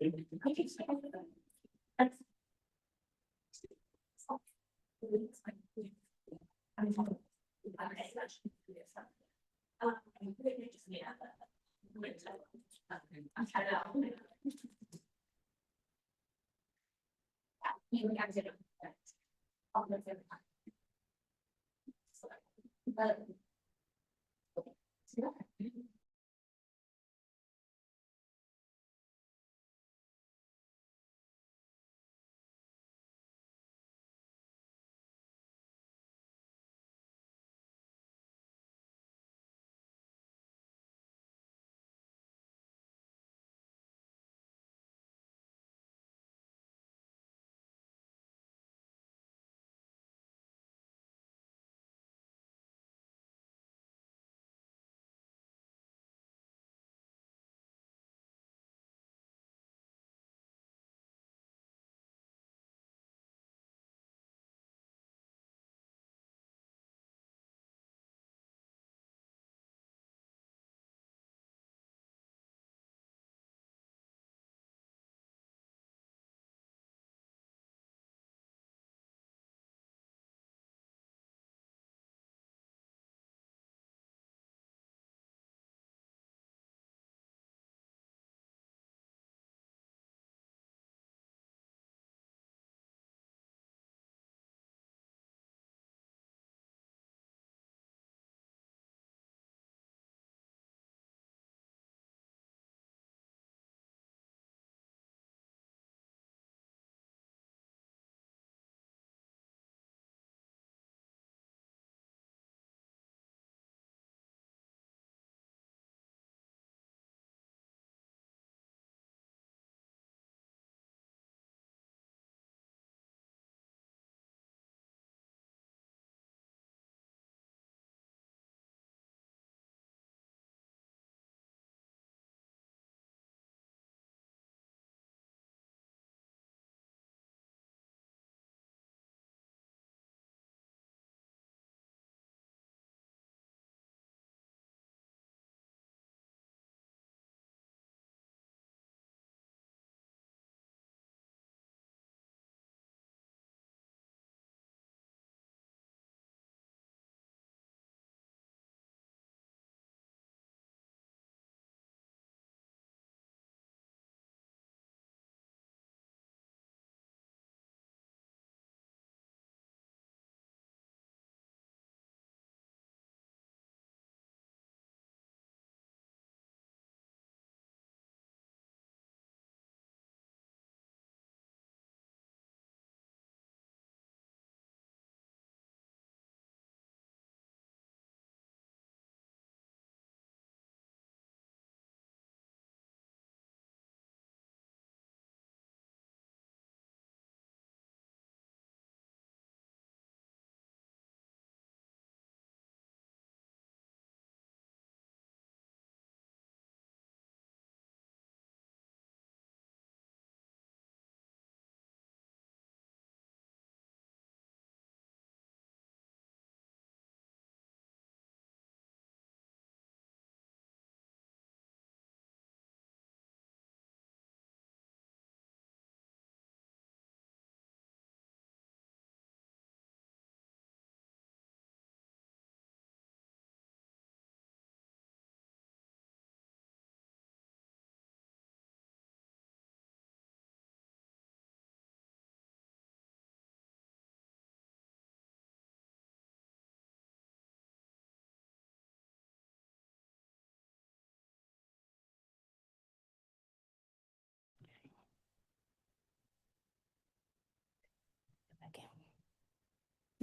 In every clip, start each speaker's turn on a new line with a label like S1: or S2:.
S1: Be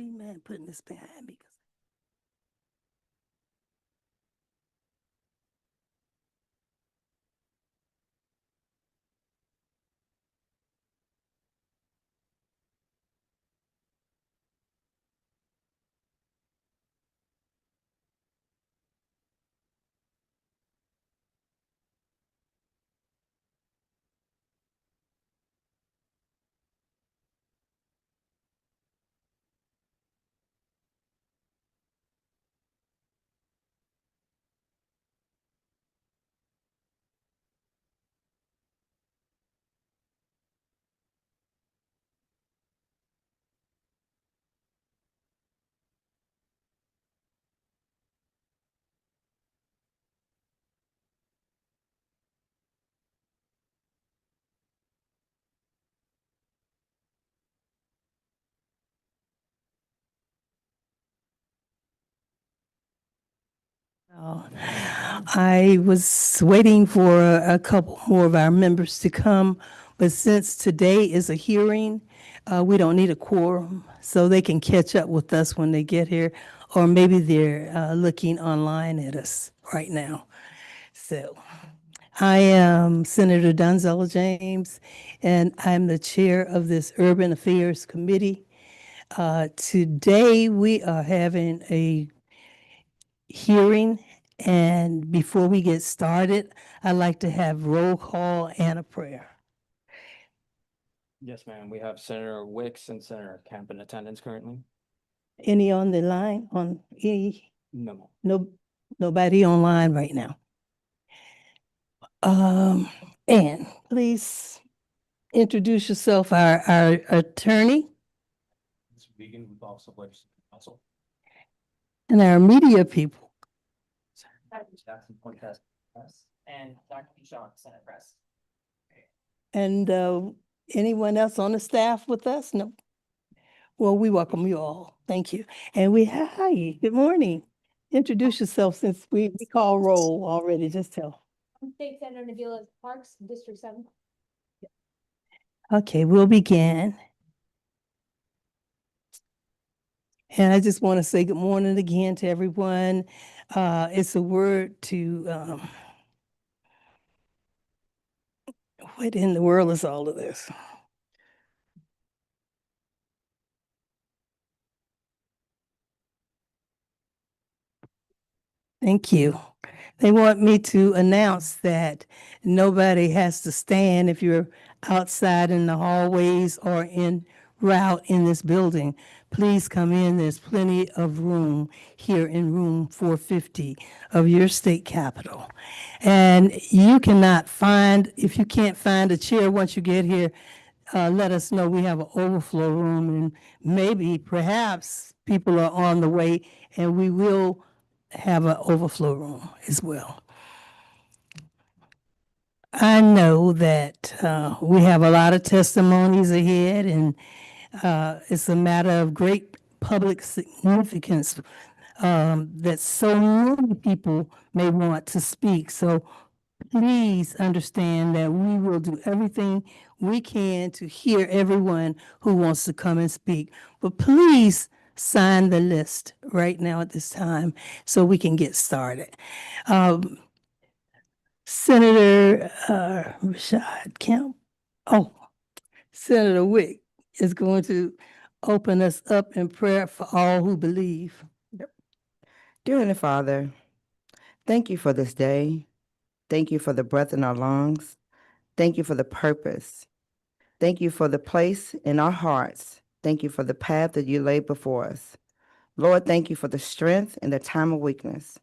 S1: mad putting this behind me. I was waiting for a couple more of our members to come, but since today is a hearing, we don't need a quorum, so they can catch up with us when they get here, or maybe they're looking online at us right now. So I am Senator Donzella James, and I'm the chair of this Urban Affairs Committee. Today, we are having a hearing, and before we get started, I'd like to have roll call and a prayer.
S2: Yes, ma'am. We have Senator Wicks and Senator Camp in attendance currently.
S1: Any on the line, on any?
S2: No, ma'am.
S1: No, nobody online right now. Ann, please introduce yourself, our attorney
S2: Ms. Vegan with Office of Legislative Counsel.
S1: and our media people.
S2: Jackson Point Test Press.
S3: And Dr. Bichon, Senate Press.
S1: And anyone else on the staff with us? No. Well, we welcome you all. Thank you. And hi, good morning. Introduce yourself since we call roll already. Just tell.
S4: I'm State Senator Nabila Parks, District 7.
S1: Okay, we'll begin. And I just want to say good morning again to everyone. It's a word to, what in the world is all of this? Thank you. They want me to announce that nobody has to stand if you're outside in the hallways or en route in this building. Please come in. There's plenty of room here in room 450 of your state capitol. And you cannot find, if you can't find a chair once you get here, let us know. We have an overflow room, and maybe, perhaps, people are on the way, and we will have an overflow room as well. I know that we have a lot of testimonies ahead, and it's a matter of great public significance that so many people may want to speak. So please understand that we will do everything we can to hear everyone who wants to come and speak. But please sign the list right now at this time so we can get started. Senator Rashad Kemp, Senator Wick is going to open us up in prayer for all who believe.
S5: Dear Heavenly Father, thank you for this day. Thank you for the breath in our lungs. Thank you for the purpose. Thank you for the place in our hearts. Thank you for the path that you laid before us. Lord, thank you for the strength in the time of weakness.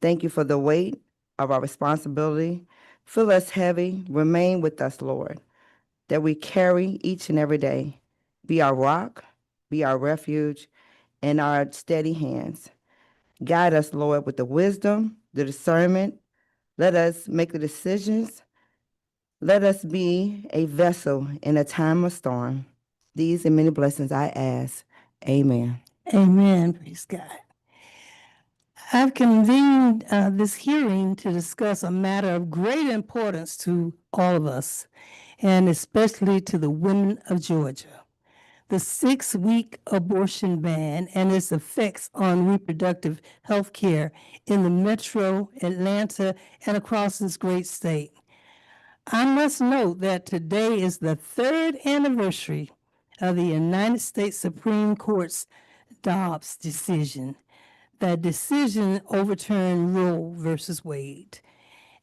S5: Thank you for the weight of our responsibility. Feel us heavy. Remain with us, Lord, that we carry each and every day. Be our rock, be our refuge, and our steady hands. Guide us, Lord, with the wisdom, the discernment. Let us make the decisions. Let us be a vessel in a time of storm. These and many blessings I ask. Amen.
S1: Amen. Praise God. I've convened this hearing to discuss a matter of great importance to all of us, and especially to the women of Georgia. The 6-week abortion ban and its effects on reproductive health care in the metro Atlanta and across this great state. I must note that today is the 3rd anniversary of the United States Supreme Court's Dobbs decision. That decision overturned Roe versus Wade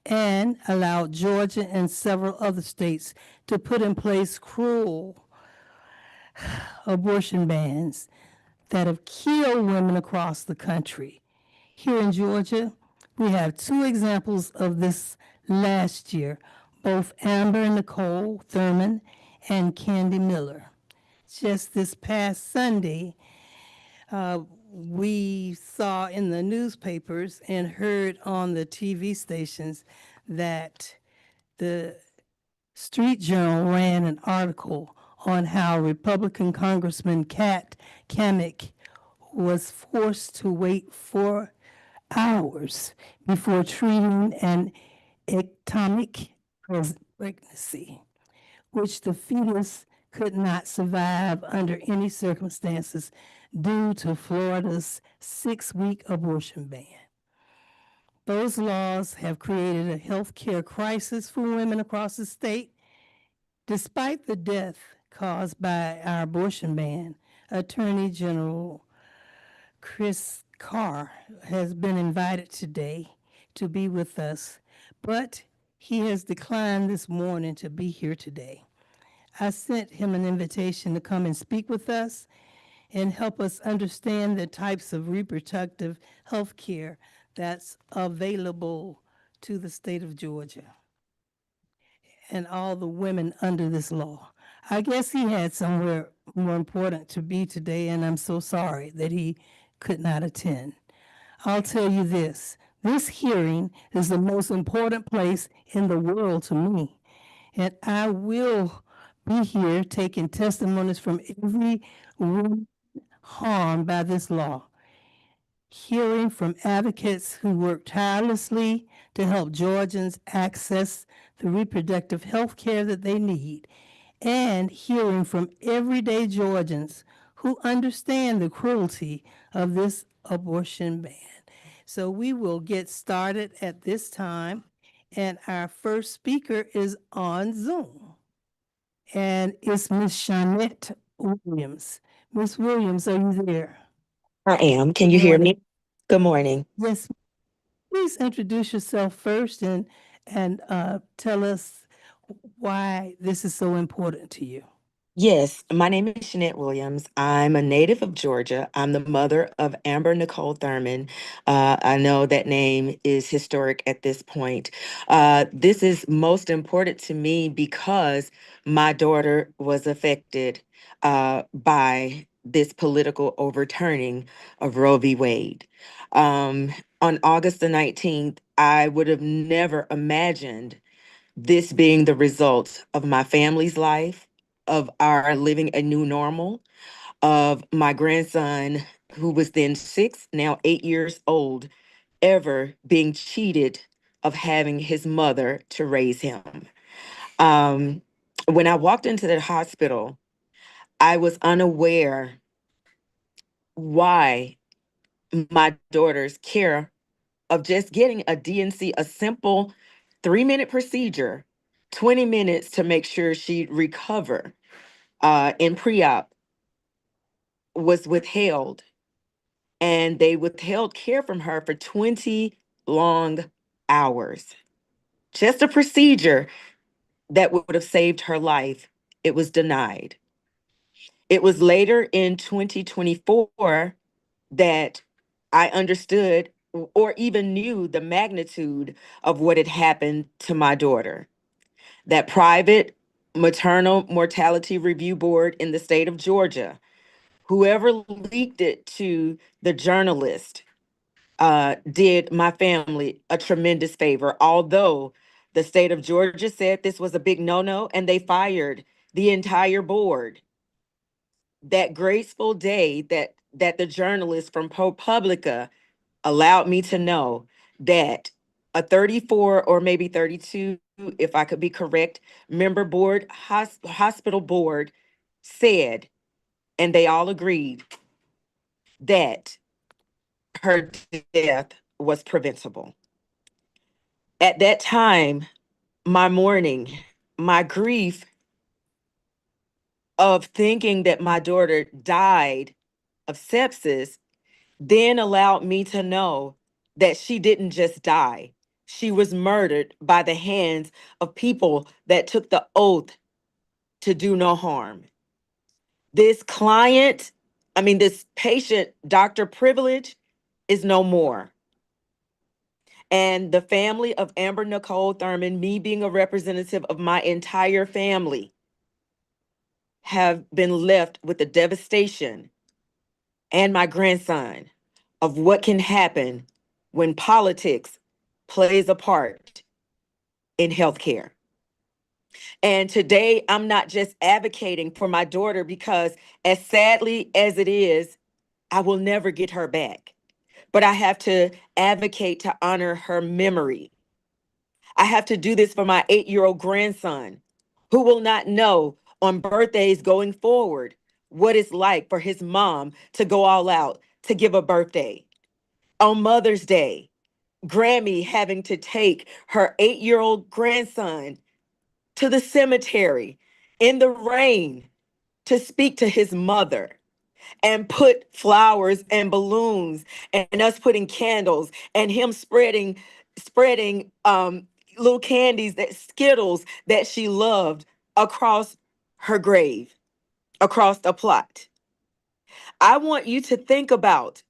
S1: and allowed Georgia and several other states to put in place cruel abortion bans that have killed women across the country. Here in Georgia, we have 2 examples of this last year, both Amber Nicole Thurman and Candy Miller. Just this past Sunday, we saw in the newspapers and heard on the TV stations that the Street Journal ran an article on how Republican Congressman Kat Cammack was forced to wait 4 hours before treating an ectopic pregnancy, which the fetus could not survive under any circumstances due to Florida's 6-week abortion ban. Those laws have created a health care crisis for women across the state. Despite the death caused by our abortion ban, Attorney General Chris Carr has been invited today to be with us, but he has declined this morning to be here today. I sent him an invitation to come and speak with us and help us understand the types of reproductive health care that's available to the state of Georgia and all the women under this law. I guess he had somewhere more important to be today, and I'm so sorry that he could not attend. I'll tell you this hearing is the most important place in the world to me, and I will be here taking testimonies from every woman harmed by this law, hearing from advocates who work tirelessly to help Georgians access the reproductive health care that they need, and hearing from everyday Georgians who understand the cruelty of this abortion ban. So we will get started at this time, and our first speaker is on Zoom, and it's Miss Shawnette Williams. Miss Williams, are you there?
S6: I am. Can you
S1: Good
S6: hear
S1: morning.
S6: me? Good morning.
S1: Yes. Please introduce yourself first and tell us why this is so important to you.
S6: Yes, my name is Shanette Williams. I'm a native of Georgia. I'm the mother of Amber Nicole Thurman. I know that name is historic at this point. This is most important to me because my daughter was affected by this political overturning of Roe v. Wade. On August the 19th, I would have never imagined this being the result of my family's life, of our living a new normal, of my grandson, who was then 6, now 8 years old, ever being cheated of having his mother to raise him. When I walked into the hospital, I was unaware why my daughter's care of just getting a DNC, a simple 3-minute procedure, 20 minutes to make sure she'd recover in pre-op, was withheld. And they withheld care from her for 20 long hours. Just a procedure that would have saved her life. It was denied. It was later in 2024 that I understood or even knew the magnitude of what had happened to my daughter. That private maternal mortality review board in the state of Georgia, whoever leaked it to the journalist, did my family a tremendous favor. Although the state of Georgia said this was a big no-no and they fired the entire board. That graceful day that the journalist from ProPublica allowed me to know that a 34 or maybe 32, if I could be correct, member board, hospital board said, and they all agreed, that her death was preventable. At that time, my mourning, my grief of thinking that my daughter died of sepsis then allowed me to know that she didn't just die. She was murdered by the hands of people that took the oath to do no harm. This this patient doctor privilege is no more. And the family of Amber Nicole Thurman, me being a representative of my entire family, have been left with the devastation, and my grandson, of what can happen when politics plays a part in healthcare. And today, I'm not just advocating for my daughter because, as sadly as it is, I will never get her back. but I have to advocate to honor her memory. I have to do this for my 8-year-old grandson who will not know on birthdays going forward what it's like for his mom to go all out to give a birthday. On Mother's Day, Grammy having to take her 8-year-old grandson to the cemetery in the rain to speak to his mother and put flowers and balloons and us putting candles and him spreading little candies, that Skittles that she loved, across her grave, across the plot. I want you to think about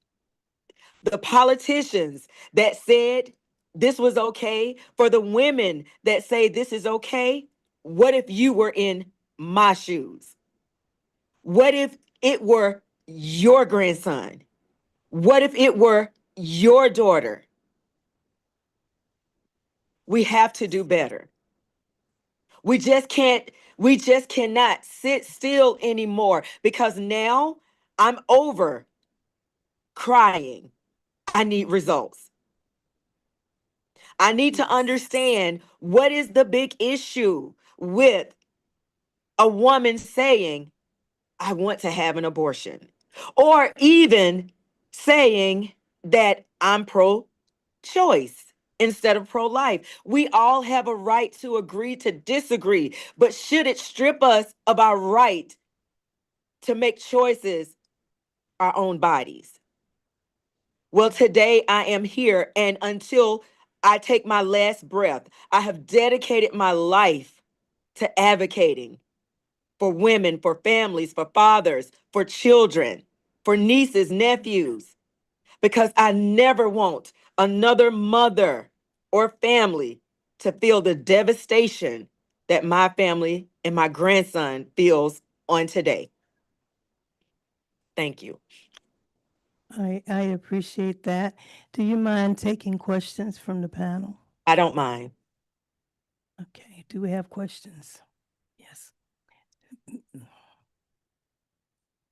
S6: the politicians that said this was okay, for the women that say this is okay. What if you were in my shoes? What if it were your grandson? What if it were your daughter? We have to do better. We just cannot sit still anymore, because now I'm over crying. I need results. I need to understand what is the big issue with a woman saying, I want to have an abortion, or even saying that I'm pro-choice instead of pro-life. We all have a right to agree to disagree, but should it strip us of our right to make choices our own bodies? Well, today I am here, and until I take my last breath, I have dedicated my life to advocating for women, for families, for fathers, for children, for nieces, nephews, because I never want another mother or family to feel the devastation that my family and my grandson feels on today. Thank you.
S1: I appreciate that. Do you mind taking questions from the panel?
S6: I don't mind.
S1: Okay, do we have questions? Yes.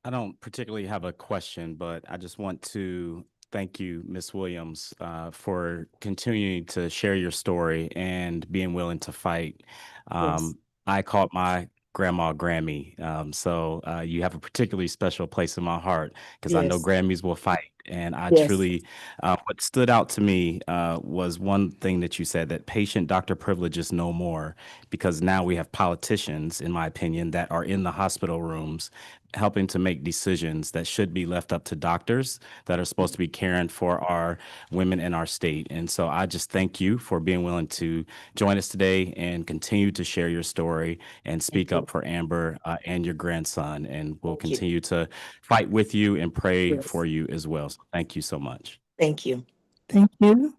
S7: I don't particularly have a question, but I just want to thank you, Ms. Williams, for continuing to share your story and being willing to fight. I called my grandma Grammy, so you have a particularly special place in my heart, because I know
S6: Yes.
S7: Grammys will fight. And I
S6: Yes.
S7: truly, what stood out to me was one thing that you said, that patient doctor privilege is no more, because now we have politicians, in my opinion, that are in the hospital rooms helping to make decisions that should be left up to doctors that are supposed to be caring for our women in our state. And so I just thank you for being willing to join us today and continue to share your story and speak up for Amber and your grandson. And we'll
S6: Thank you.
S7: continue to fight with you and pray
S6: Yes.
S7: for you as well. So thank you so much.
S6: Thank you.
S1: Thank you.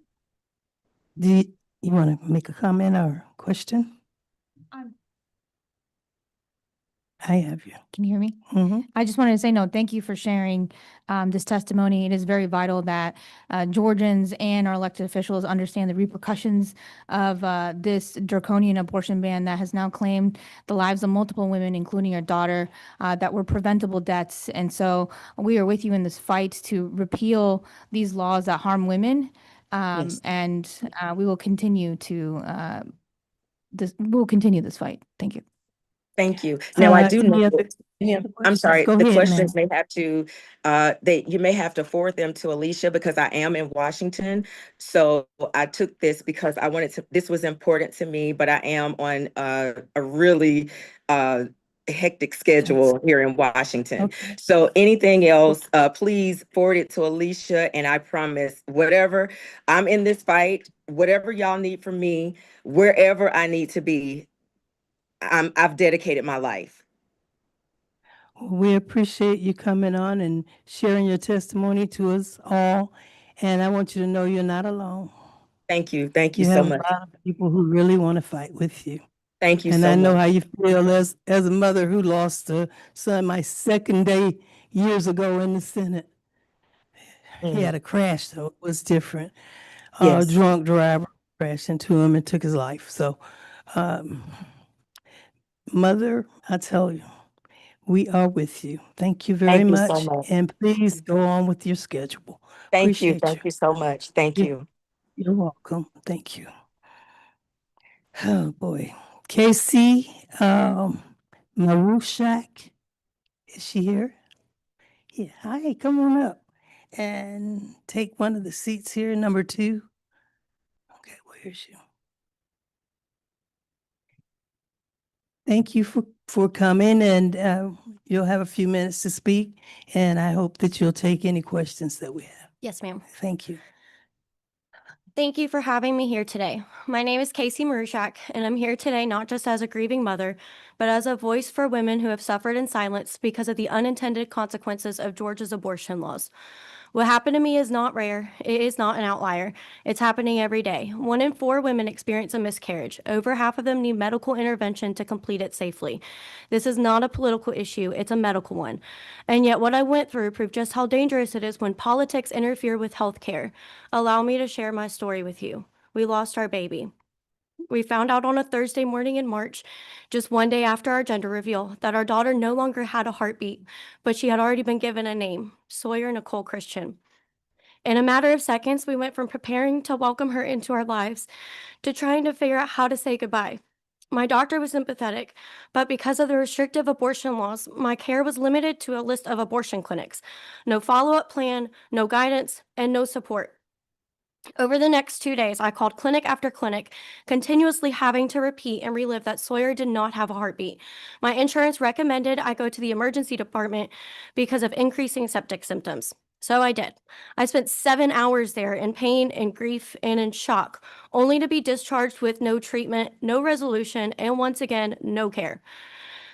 S1: Do you want to make a comment or question? I have you.
S4: Can you hear me?
S1: Mhm.
S4: I just wanted to say, no, thank you for sharing this testimony. It is very vital that Georgians and our elected officials understand the repercussions of this draconian abortion ban that has now claimed the lives of multiple women, including your daughter, that were preventable deaths. And so we are with you in this fight to repeal these laws that harm women.
S6: Yes.
S4: And we will continue to we'll continue this fight. Thank you.
S6: Thank you. Now, I do
S1: Any
S6: know,
S1: other
S6: I'm
S1: questions?
S6: sorry,
S1: Go
S6: the
S1: ahead,
S6: questions
S1: ma'am.
S6: may have to, you may have to forward them to Alicia, because I am in Washington. So I took this because I wanted to, this was important to me, but I am on a really hectic schedule here in Washington.
S1: Okay.
S6: So anything else, please forward it to Alicia, and I promise, whatever, I'm in this fight, whatever y'all need from me, wherever I need to be, I've dedicated my life.
S1: We appreciate you coming on and sharing your testimony to us all. And I want you to know you're not alone.
S6: Thank you. Thank you
S1: You
S6: so
S1: have a
S6: much.
S1: lot of people who really want to fight with you.
S6: Thank you
S1: And
S6: so
S1: I know
S6: much.
S1: how you feel as a mother who lost a son my second day years ago in the Senate. He
S6: Mhm.
S1: had a crash, so it was different.
S6: Yes.
S1: A drunk driver crashed into him and took his life. So, mother, I tell you, We are with you. Thank you very
S6: Thank you so
S1: much.
S6: much.
S1: And please go on with your schedule.
S6: Thank you.
S1: Appreciate
S6: Thank you so much. Thank
S1: Yeah.
S6: you.
S1: You're welcome. Thank you. Oh, boy. Casey, Marushak, is she here? Yeah, hi, come on up and take one of the seats here, number 2. Okay, where is she? Thank you for coming, and you'll have a few minutes to speak, and I hope that you'll take any questions that we have.
S8: Yes, ma'am.
S1: Thank you.
S8: Thank you for having me here today. My name is Casey Marushak, and I'm here today not just as a grieving mother, but as a voice for women who have suffered in silence because of the unintended consequences of Georgia's abortion laws. What happened to me is not rare. It is not an outlier. It's happening every day. 1 in 4 women experience a miscarriage. Over half of them need medical intervention to complete it safely. This is not a political issue, it's a medical one. And yet, what I went through proved just how dangerous it is when politics interfere with health care. Allow me to share my story with you. We lost our baby. We found out on a Thursday morning in March, just 1 day after our gender reveal, that our daughter no longer had a heartbeat, but she had already been given a name, Sawyer Nicole Christian. In a matter of seconds, we went from preparing to welcome her into our lives to trying to figure out how to say goodbye. My doctor was sympathetic, but because of the restrictive abortion laws, my care was limited to a list of abortion clinics. No follow-up plan, no guidance, and no support. Over the next 2 days, I called clinic after clinic, continuously having to repeat and relive that Sawyer did not have a heartbeat. My insurance recommended I go to the emergency department because of increasing septic symptoms. So I did. I spent 7 hours there in pain and grief and in shock, only to be discharged with no treatment, no resolution, and once again, no care.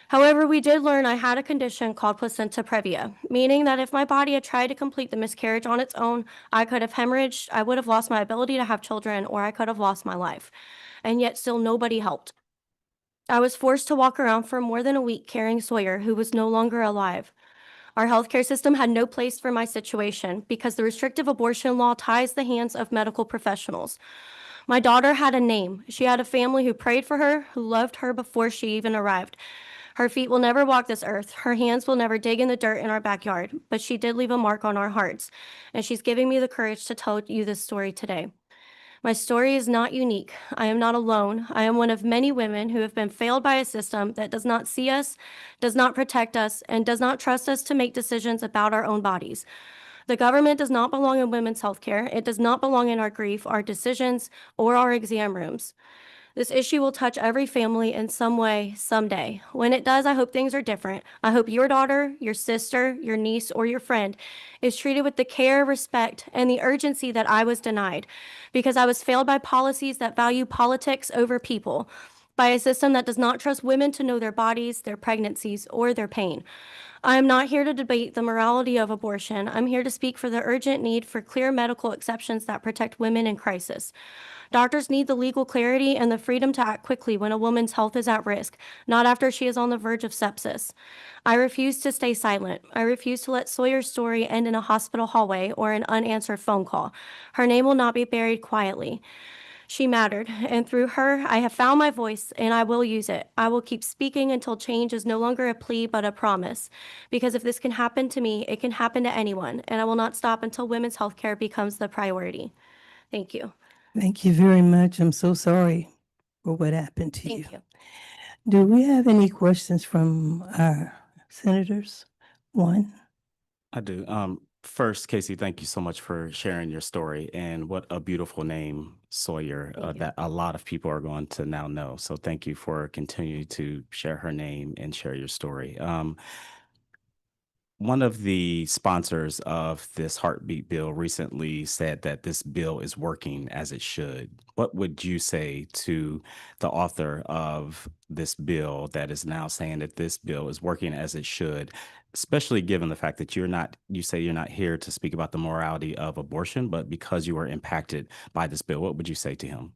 S8: However, we did learn I had a condition called placenta previa, meaning that if my body had tried to complete the miscarriage on its own, I could have hemorrhaged, I would have lost my ability to have children, or I could have lost my life. And yet still nobody helped. I was forced to walk around for more than a week carrying Sawyer, who was no longer alive. Our healthcare system had no place for my situation because the restrictive abortion law ties the hands of medical professionals. My daughter had a name. She had a family who prayed for her, who loved her before she even arrived. Her feet will never walk this earth. Her hands will never dig in the dirt in our backyard, but she did leave a mark on our hearts, and she's giving me the courage to tell you this story today. My story is not unique. I am not alone. I am one of many women who have been failed by a system that does not see us, does not protect us, and does not trust us to make decisions about our own bodies. The government does not belong in women's healthcare. It does not belong in our grief, our decisions, or our exam rooms. This issue will touch every family in some way, someday. When it does, I hope things are different. I hope your daughter, your sister, your niece, or your friend is treated with the care, respect, and the urgency that I was denied because I was failed by policies that value politics over people, by a system that does not trust women to know their bodies, their pregnancies, or their pain. I am not here to debate the morality of abortion. I'm here to speak for the urgent need for clear medical exceptions that protect women in crisis. Doctors need the legal clarity and the freedom to act quickly when a woman's health is at risk, not after she is on the verge of sepsis. I refuse to stay silent. I refuse to let Sawyer's story end in a hospital hallway or an unanswered phone call. Her name will not be buried quietly. She mattered, and through her, I have found my voice, and I will use it. I will keep speaking until change is no longer a plea, but a promise. Because if this can happen to me, it can happen to anyone, and I will not stop until women's health care becomes the priority. Thank you.
S1: Thank you very much. I'm so sorry for what happened to you.
S8: Thank you.
S1: Do we have any questions from our senators? One?
S7: I do. First, Casey, thank you so much for sharing your story, and what a beautiful name, Sawyer,
S8: Thank you.
S7: that a lot of people are going to now know. So thank you for continuing to share her name and share your story. One of the sponsors of this heartbeat bill recently said that this bill is working as it should. What would you say to the author of this bill that is now saying that this bill is working as it should, especially given the fact that you say you're not here to speak about the morality of abortion, but because you were impacted by this bill? What would you say to him?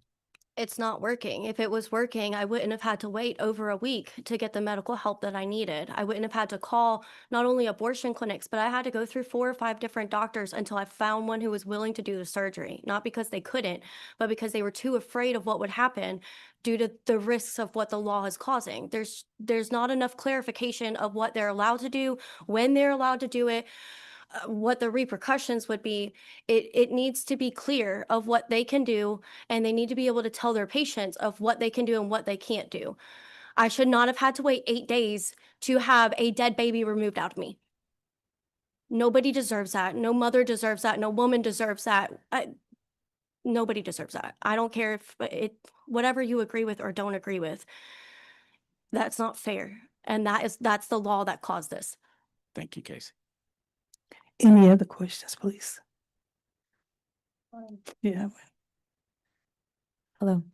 S8: it's not working. If it was working, I wouldn't have had to wait over a week to get the medical help that I needed. I wouldn't have had to call not only abortion clinics, but I had to go through 4 or 5 different doctors until I found one who was willing to do the surgery. Not because they couldn't, but because they were too afraid of what would happen due to the risks of what the law is causing. There's not enough clarification of what they're allowed to do, when they're allowed to do it, what the repercussions would be. It needs to be clear of what they can do, and they need to be able to tell their patients of what they can do and what they can't do. I should not have had to wait 8 days to have a dead baby removed out of me. Nobody deserves that. No mother deserves that. No woman deserves that. Nobody deserves that. I don't care if whatever you agree with or don't agree with. That's not fair. And that's the law that caused this.
S7: Thank you, Casey.
S1: Any other questions, please? Yeah.
S4: Hello.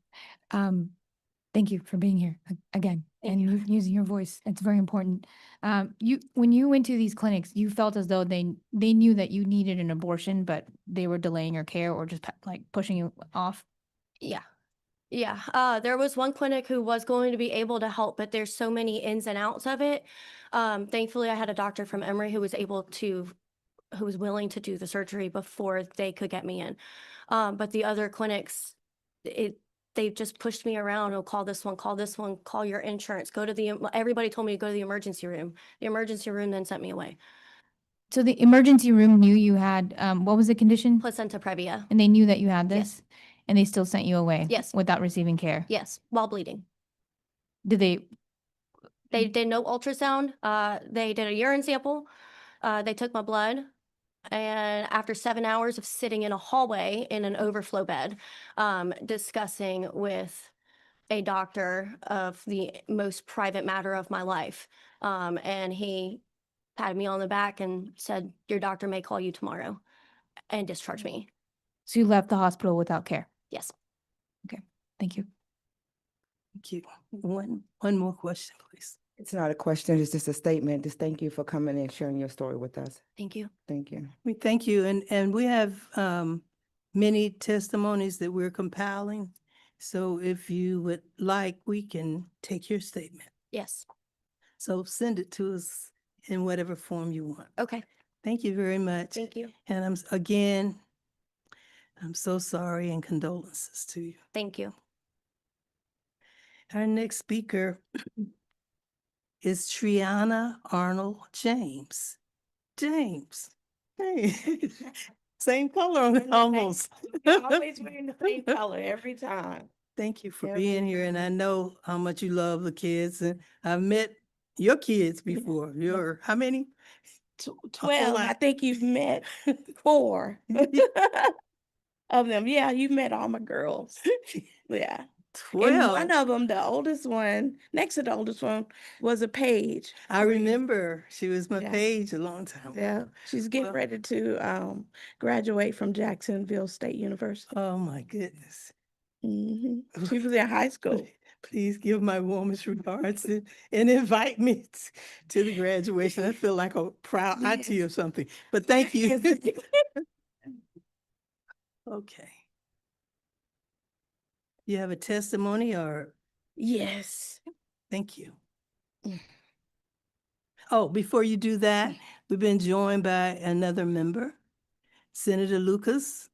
S4: Thank you for being here again
S8: Thank
S4: and
S8: you.
S4: using your voice. It's very important. When you went to these clinics, you felt as though they knew that you needed an abortion, but they were delaying your care or just like pushing you off.
S8: Yeah. Yeah. There was one clinic who was going to be able to help, but there's so many ins and outs of it. Thankfully, I had a doctor from Emory who was willing to do the surgery before they could get me in. But the other clinics, they just pushed me around. Oh, call this one, call your insurance, everybody told me to go to the emergency room. The emergency room then sent me away.
S4: So the emergency room knew you had, what was the condition?
S8: Placenta previa.
S4: And they knew that you had
S8: Yes.
S4: this? And they still sent you away?
S8: Yes.
S4: Without receiving care?
S8: Yes, while bleeding.
S4: Did they,
S8: They did no ultrasound. They did a urine sample. They took my blood. And after 7 hours of sitting in a hallway in an overflow bed, discussing with a doctor of the most private matter of my life, and he patted me on the back and said, "Your doctor may call you tomorrow," and discharge me.
S4: so you left the hospital without care?
S8: Yes.
S4: Thank you.
S1: Thank you. One more question, please.
S5: It's not a question, it's just a statement. Just thank you for coming and sharing your story with us.
S8: Thank you.
S5: Thank you.
S1: We thank you, and we have many testimonies that we're compiling. So if you would like, we can take your statement.
S8: Yes.
S1: So send it to us in whatever form you want.
S8: Okay.
S1: Thank you very much.
S8: Thank you.
S1: And I'm so sorry and condolences to you.
S8: Thank you.
S1: Our next speaker is Triana Arnold James. James. Hey, same color almost.
S9: Always wearing the same color every time.
S1: Thank you for
S9: Every
S1: being here, and I know how much you love the kids, and I've met your kids before. How many?
S9: 12, I
S1: lot.
S9: think you've met 4 of them. Yeah, you've met all my girls. Yeah. And
S1: 12.
S9: one of them, the oldest one, next to the oldest one, was a Paige.
S1: I remember she was my
S9: Yeah.
S1: page a long time ago.
S9: Yeah, she's getting
S1: Well-
S9: ready to graduate from Jacksonville State University.
S1: Oh, my goodness.
S9: She was in high school.
S1: Please give my warmest regards and invite me to the graduation. I feel like a proud auntie or something, but thank you. Okay. You have a testimony or,
S9: Yes.
S1: thank you.
S9: Mm.
S1: Oh, before you do that, we've been joined by another member, Senator Lucas,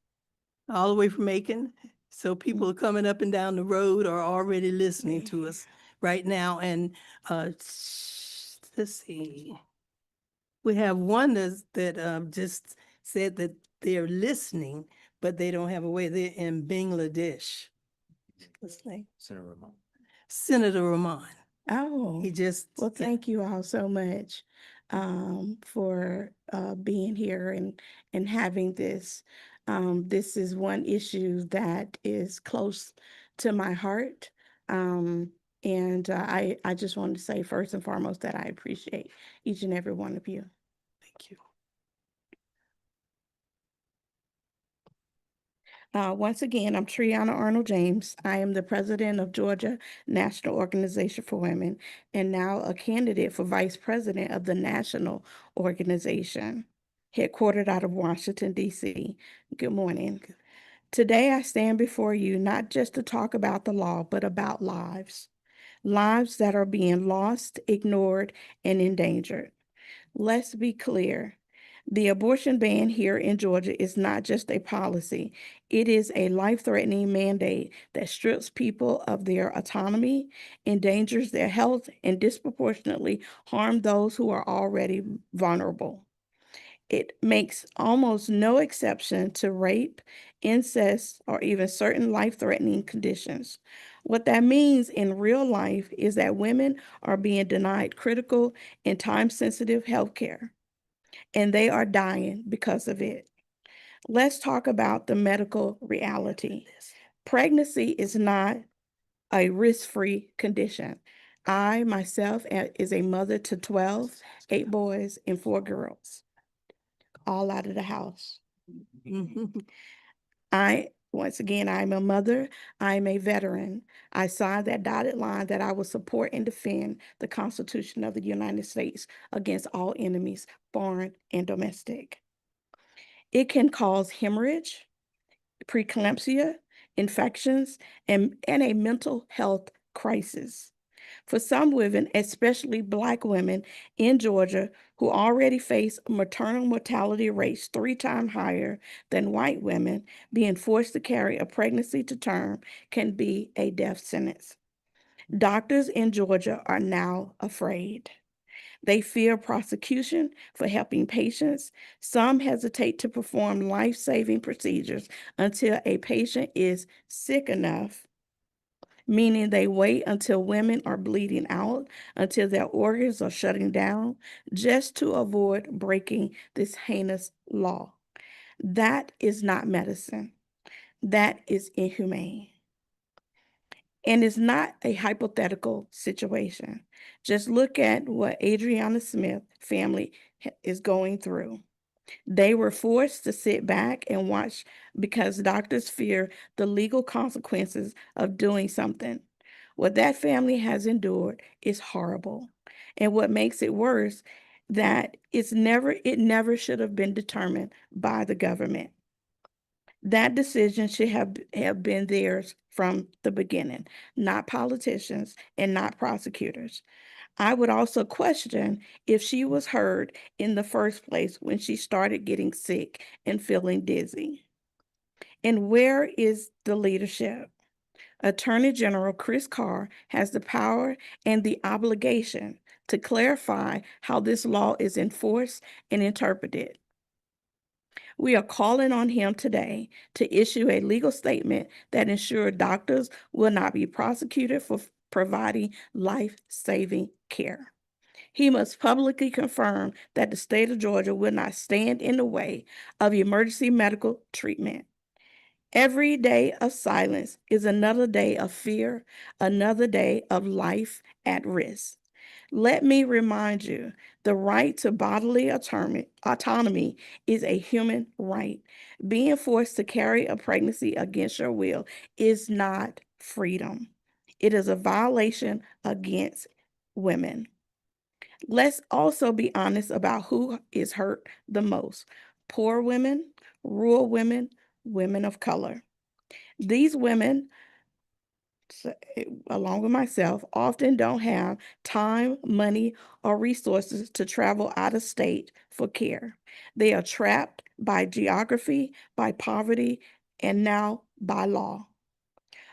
S1: all the way from Macon. So people are coming up and down the road are already listening to us right now. And let's see. We have one that just said that they're listening, but they don't have a way. They're in Bangladesh. What's his name?
S2: Senator Ramon.
S1: Senator Rahman.
S9: Oh.
S1: He just.
S9: Well,
S1: yeah.
S9: thank you all so much for being here and having this. This is one issue that is close to my heart. And I just wanted to say first and foremost that I appreciate each and every one of you.
S1: Thank you.
S9: Once again, I'm Triana Arnold James. I am the president of Georgia National Organization for Women and now a candidate for vice president of the national organization, headquartered out of Washington, D.C. Good morning. Today, I stand before you not just to talk about the law, but about lives. Lives that are being lost, ignored, and endangered. Let's be clear. The abortion ban here in Georgia is not just a policy. It is a life-threatening mandate that strips people of their autonomy, endangers their health, and disproportionately harms those who are already vulnerable. It makes almost no exception to rape, incest, or even certain life-threatening conditions. What that means in real life is that women are being denied critical and time-sensitive health care, and they are dying because of it. Let's talk about the medical reality. Pregnancy is not a risk-free condition. I myself is a mother to 12, 8 boys and 4 girls, all out of the house. Once again, I'm a mother, I'm a veteran. I signed that dotted line that I will support and defend the Constitution of the United States against all enemies, foreign and domestic. It can cause hemorrhage, preeclampsia, infections, and a mental health crisis. For some women, especially Black women in Georgia, who already face maternal mortality rates 3 times higher than white women, being forced to carry a pregnancy to term can be a death sentence. Doctors in Georgia are now afraid. They fear prosecution for helping patients. Some hesitate to perform life-saving procedures until a patient is sick enough, meaning they wait until women are bleeding out, until their organs are shutting down, just to avoid breaking this heinous law. That is not medicine. That is inhumane. And it's not a hypothetical situation. Just look at what Adriana Smith family is going through. They were forced to sit back and watch because doctors fear the legal consequences of doing something. What that family has endured is horrible. And what makes it worse, that it never should have been determined by the government. That decision should have been theirs from the beginning, not politicians and not prosecutors. I would also question if she was heard in the first place when she started getting sick and feeling dizzy. And where is the leadership? Attorney General Chris Carr has the power and the obligation to clarify how this law is enforced and interpreted. We are calling on him today to issue a legal statement that ensures doctors will not be prosecuted for providing life-saving care. He must publicly confirm that the state of Georgia will not stand in the way of emergency medical treatment. Every day of silence is another day of fear, another day of life at risk. Let me remind you, the right to bodily autonomy is a human right. Being forced to carry a pregnancy against your will is not freedom. It is a violation against women. Let's also be honest about who is hurt the most: poor women, rural women, women of color. These women, along with myself, often don't have time, money, or resources to travel out of state for care. They are trapped by geography, by poverty, and now by law.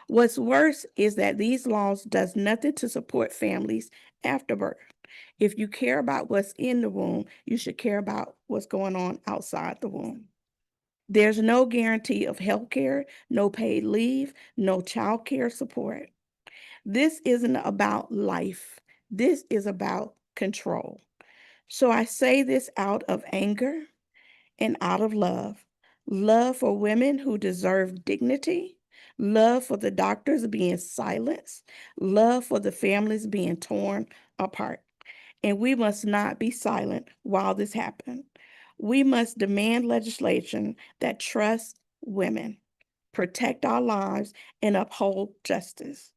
S9: What's worse is that these laws does nothing to support families after birth. If you care about what's in the womb, you should care about what's going on outside the womb. There's no guarantee of health care, no paid leave, no child care support. This isn't about life. This is about control. So I say this out of anger and out of love. Love for women who deserve dignity, love for the doctors being silenced, love for the families being torn apart. And we must not be silent while this happens. We must demand legislation that trusts women, protect our lives, and uphold justice.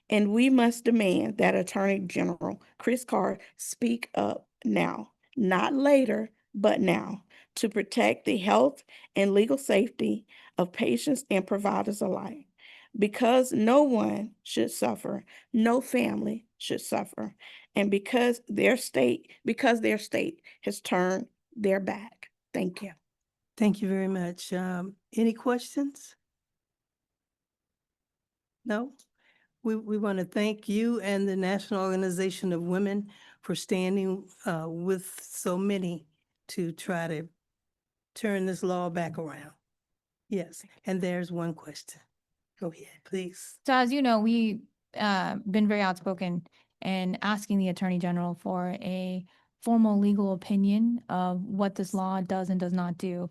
S9: And we must demand that Attorney General Chris Carr speak up now, not later, but now, to protect the health and legal safety of patients and providers alike. Because no one should suffer, no family should suffer, and because their state has turned their back. Thank you.
S1: Thank you very much. Any questions? No? We want to thank you and the National Organization of Women for standing with so many to try to turn this law back around. Yes, and there's one question. Go ahead, please.
S4: So as you know, we been very outspoken in asking the Attorney General for a formal legal opinion of what this law does and does not do.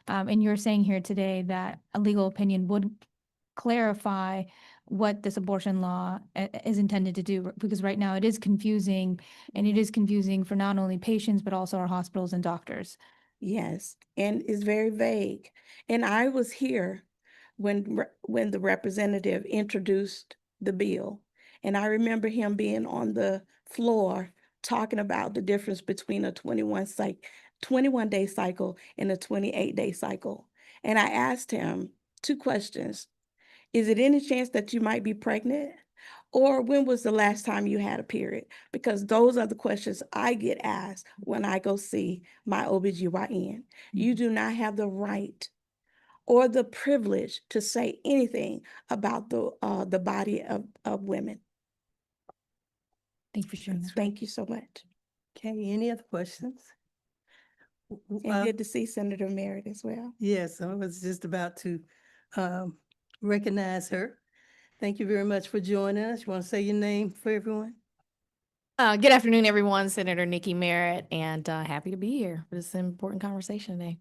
S4: And you're saying here today that a legal opinion would clarify what this abortion law is intended to do, because right now it is confusing, and it is confusing for not only patients, but also our hospitals and doctors.
S9: Yes, and it's very vague. And I was here when the representative introduced the bill. And I remember him being on the floor talking about the difference between a 21-day cycle and a 28-day cycle. And I asked him 2 questions. Is it any chance that you might be pregnant? Or when was the last time you had a period? Because those are the questions I get asked when I go see my OBGYN. You do not have the right or the privilege to say anything about the body of women.
S4: Thank you for sharing that.
S9: Thank you so much.
S1: Okay, any other questions?
S9: And good to see Senator Merritt as well.
S1: Yes, I was just about to recognize her. Thank you very much for joining us. You want to say your name for everyone?
S3: Good afternoon, everyone. Senator Nikki Merritt, and happy to be here for this important conversation today.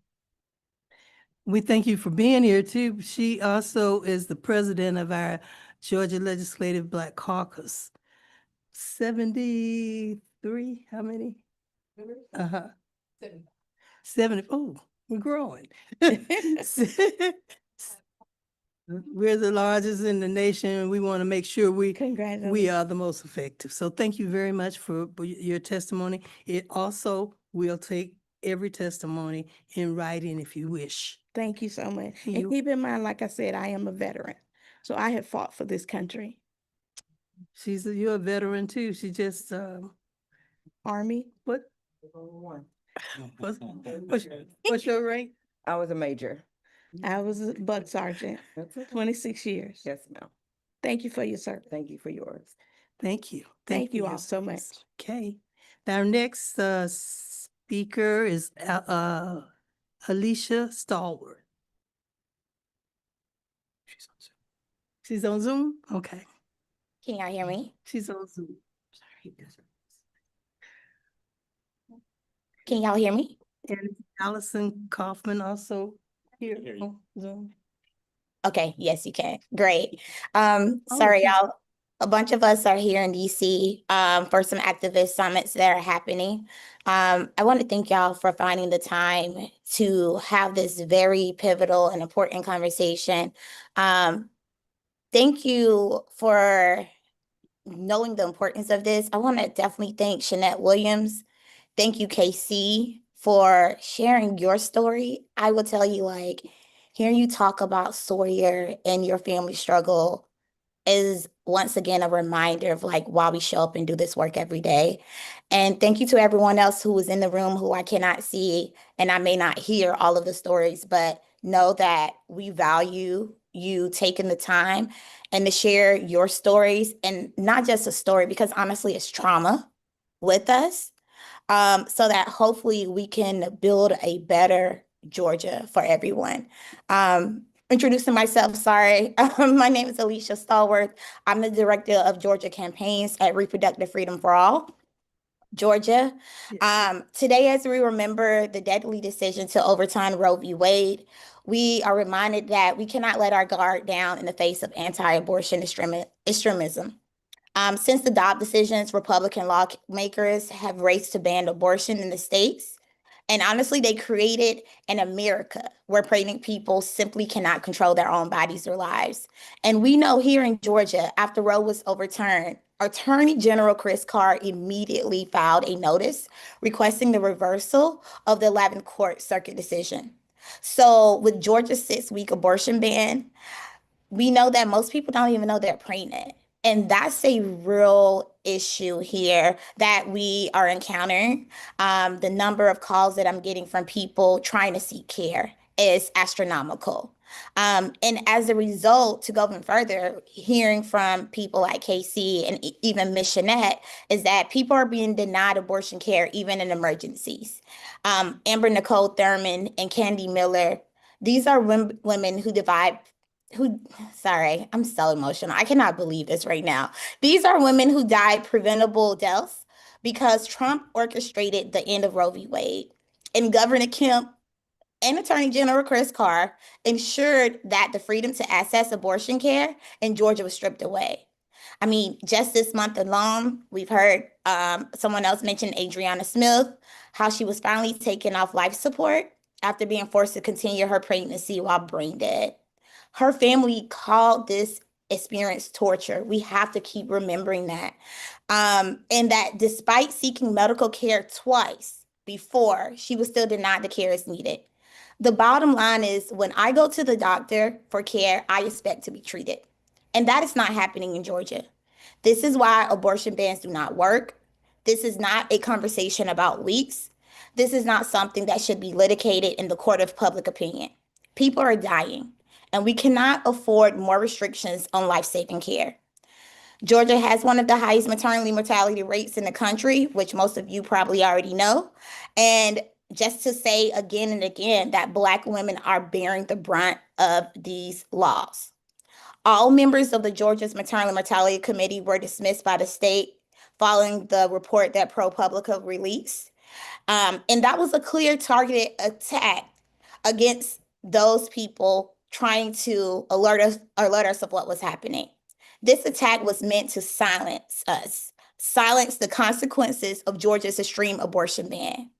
S1: We thank you for being here too. She also is the president of our Georgia Legislative Black Caucus. 73, how many? 70, oh, we're growing. We're the largest in the nation. We want to make sure we
S9: Congratulations.
S1: are the most effective. So thank you very much for your testimony. It also will take every testimony in writing if you wish.
S9: Thank you so much.
S1: You-
S9: And keep in mind, like I said, I am a veteran. So I have fought for this country.
S1: You're a veteran too. She just,
S9: Army,
S1: what? What's your rank?
S5: I was a major.
S9: I was a bug sergeant,
S5: That's okay.
S9: 26 years.
S5: Yes, ma'am.
S9: Thank you for your service.
S5: Thank you for yours.
S1: Thank you.
S9: Thank
S1: for
S9: you
S1: your
S9: all so
S1: service.
S9: much.
S1: Okay. Our next speaker is Alicia Stallworth. She's on Zoom? Okay.
S10: Can y'all hear me?
S1: She's on Zoom. Sorry.
S10: Can y'all hear me?
S1: And Allison Kaufman also here
S2: Hear you.
S1: on Zoom.
S10: Okay, yes, you can. Great. Sorry,
S1: she's-
S10: y'all. A bunch of us are here in DC for some activist summits that are happening. I want to thank y'all for finding the time to have this very pivotal and important conversation. Thank you for knowing the importance of this. I want to definitely thank Shanette Williams. Thank you, KC, for sharing your story. I will tell you, like, hearing you talk about Sawyer and your family struggle is once again a reminder of like why we show up and do this work every day. And thank you to everyone else who was in the room who I cannot see, and I may not hear all of the stories, but know that we value you taking the time and to share your stories, and not just a story, because honestly it's trauma, with us, so that hopefully we can build a better Georgia for everyone. Introducing myself, sorry. My name is Alicia Stallworth. I'm the director of Georgia campaigns at Reproductive Freedom for All, Georgia. Today, as we remember the deadly decision to overturn Roe v. Wade, we are reminded that we cannot let our guard down in the face of anti-abortion extremism. Since the Dobbs decisions, Republican lawmakers have raced to ban abortion in the states. And honestly, they created an America where pregnant people simply cannot control their own bodies or lives. And we know here in Georgia, after Roe was overturned, Attorney General Chris Carr immediately filed a notice requesting the reversal of the 11th Court Circuit decision. So with Georgia's 6-week abortion ban, we know that most people don't even know they're pregnant. And that's a real issue here that we are encountering. The number of calls that I'm getting from people trying to seek care is astronomical. And as a result, to go even further, hearing from people like Casey and even Miss Shanette, is that people are being denied abortion care even in emergencies. Amber Nicole Thurman and Candy Miller, these are women sorry, I'm so emotional. I cannot believe this right now. These are women who died preventable deaths because Trump orchestrated the end of Roe v. Wade. And Governor Kemp and Attorney General Chris Carr ensured that the freedom to access abortion care in Georgia was stripped away. I mean, just this month alone, we've heard someone else mention Adriana Smith, how she was finally taken off life support after being forced to continue her pregnancy while brain dead. Her family called this experience torture. We have to keep remembering that. And that despite seeking medical care twice before, she was still denied the care as needed. The bottom line is when I go to the doctor for care, I expect to be treated. And that is not happening in Georgia. This is why abortion bans do not work. This is not a conversation about weeks. This is not something that should be litigated in the court of public opinion. People are dying, and we cannot afford more restrictions on life-saving care. Georgia has one of the highest maternity mortality rates in the country, which most of you probably already know. And just to say again and again that Black women are bearing the brunt of these laws. All members of the Georgia's Maternal Mortality Committee were dismissed by the state following the report that ProPublica released. And that was a clear targeted attack against those people trying to alert us of what was happening. This attack was meant to silence us, silence the consequences of Georgia's extreme abortion ban.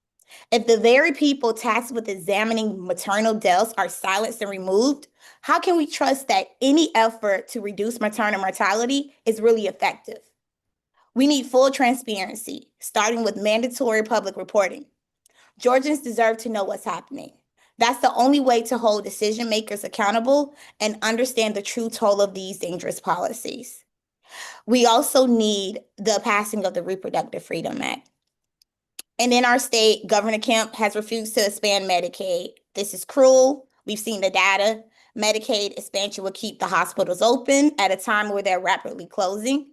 S10: If the very people tasked with examining maternal deaths are silenced and removed, how can we trust that any effort to reduce maternal mortality is really effective? We need full transparency, starting with mandatory public reporting. Georgians deserve to know what's happening. That's the only way to hold decision makers accountable and understand the true toll of these dangerous policies. We also need the passing of the Reproductive Freedom Act. And in our state, Governor Kemp has refused to expand Medicaid. This is cruel. We've seen the data. Medicaid expansion will keep the hospitals open at a time where they're rapidly closing.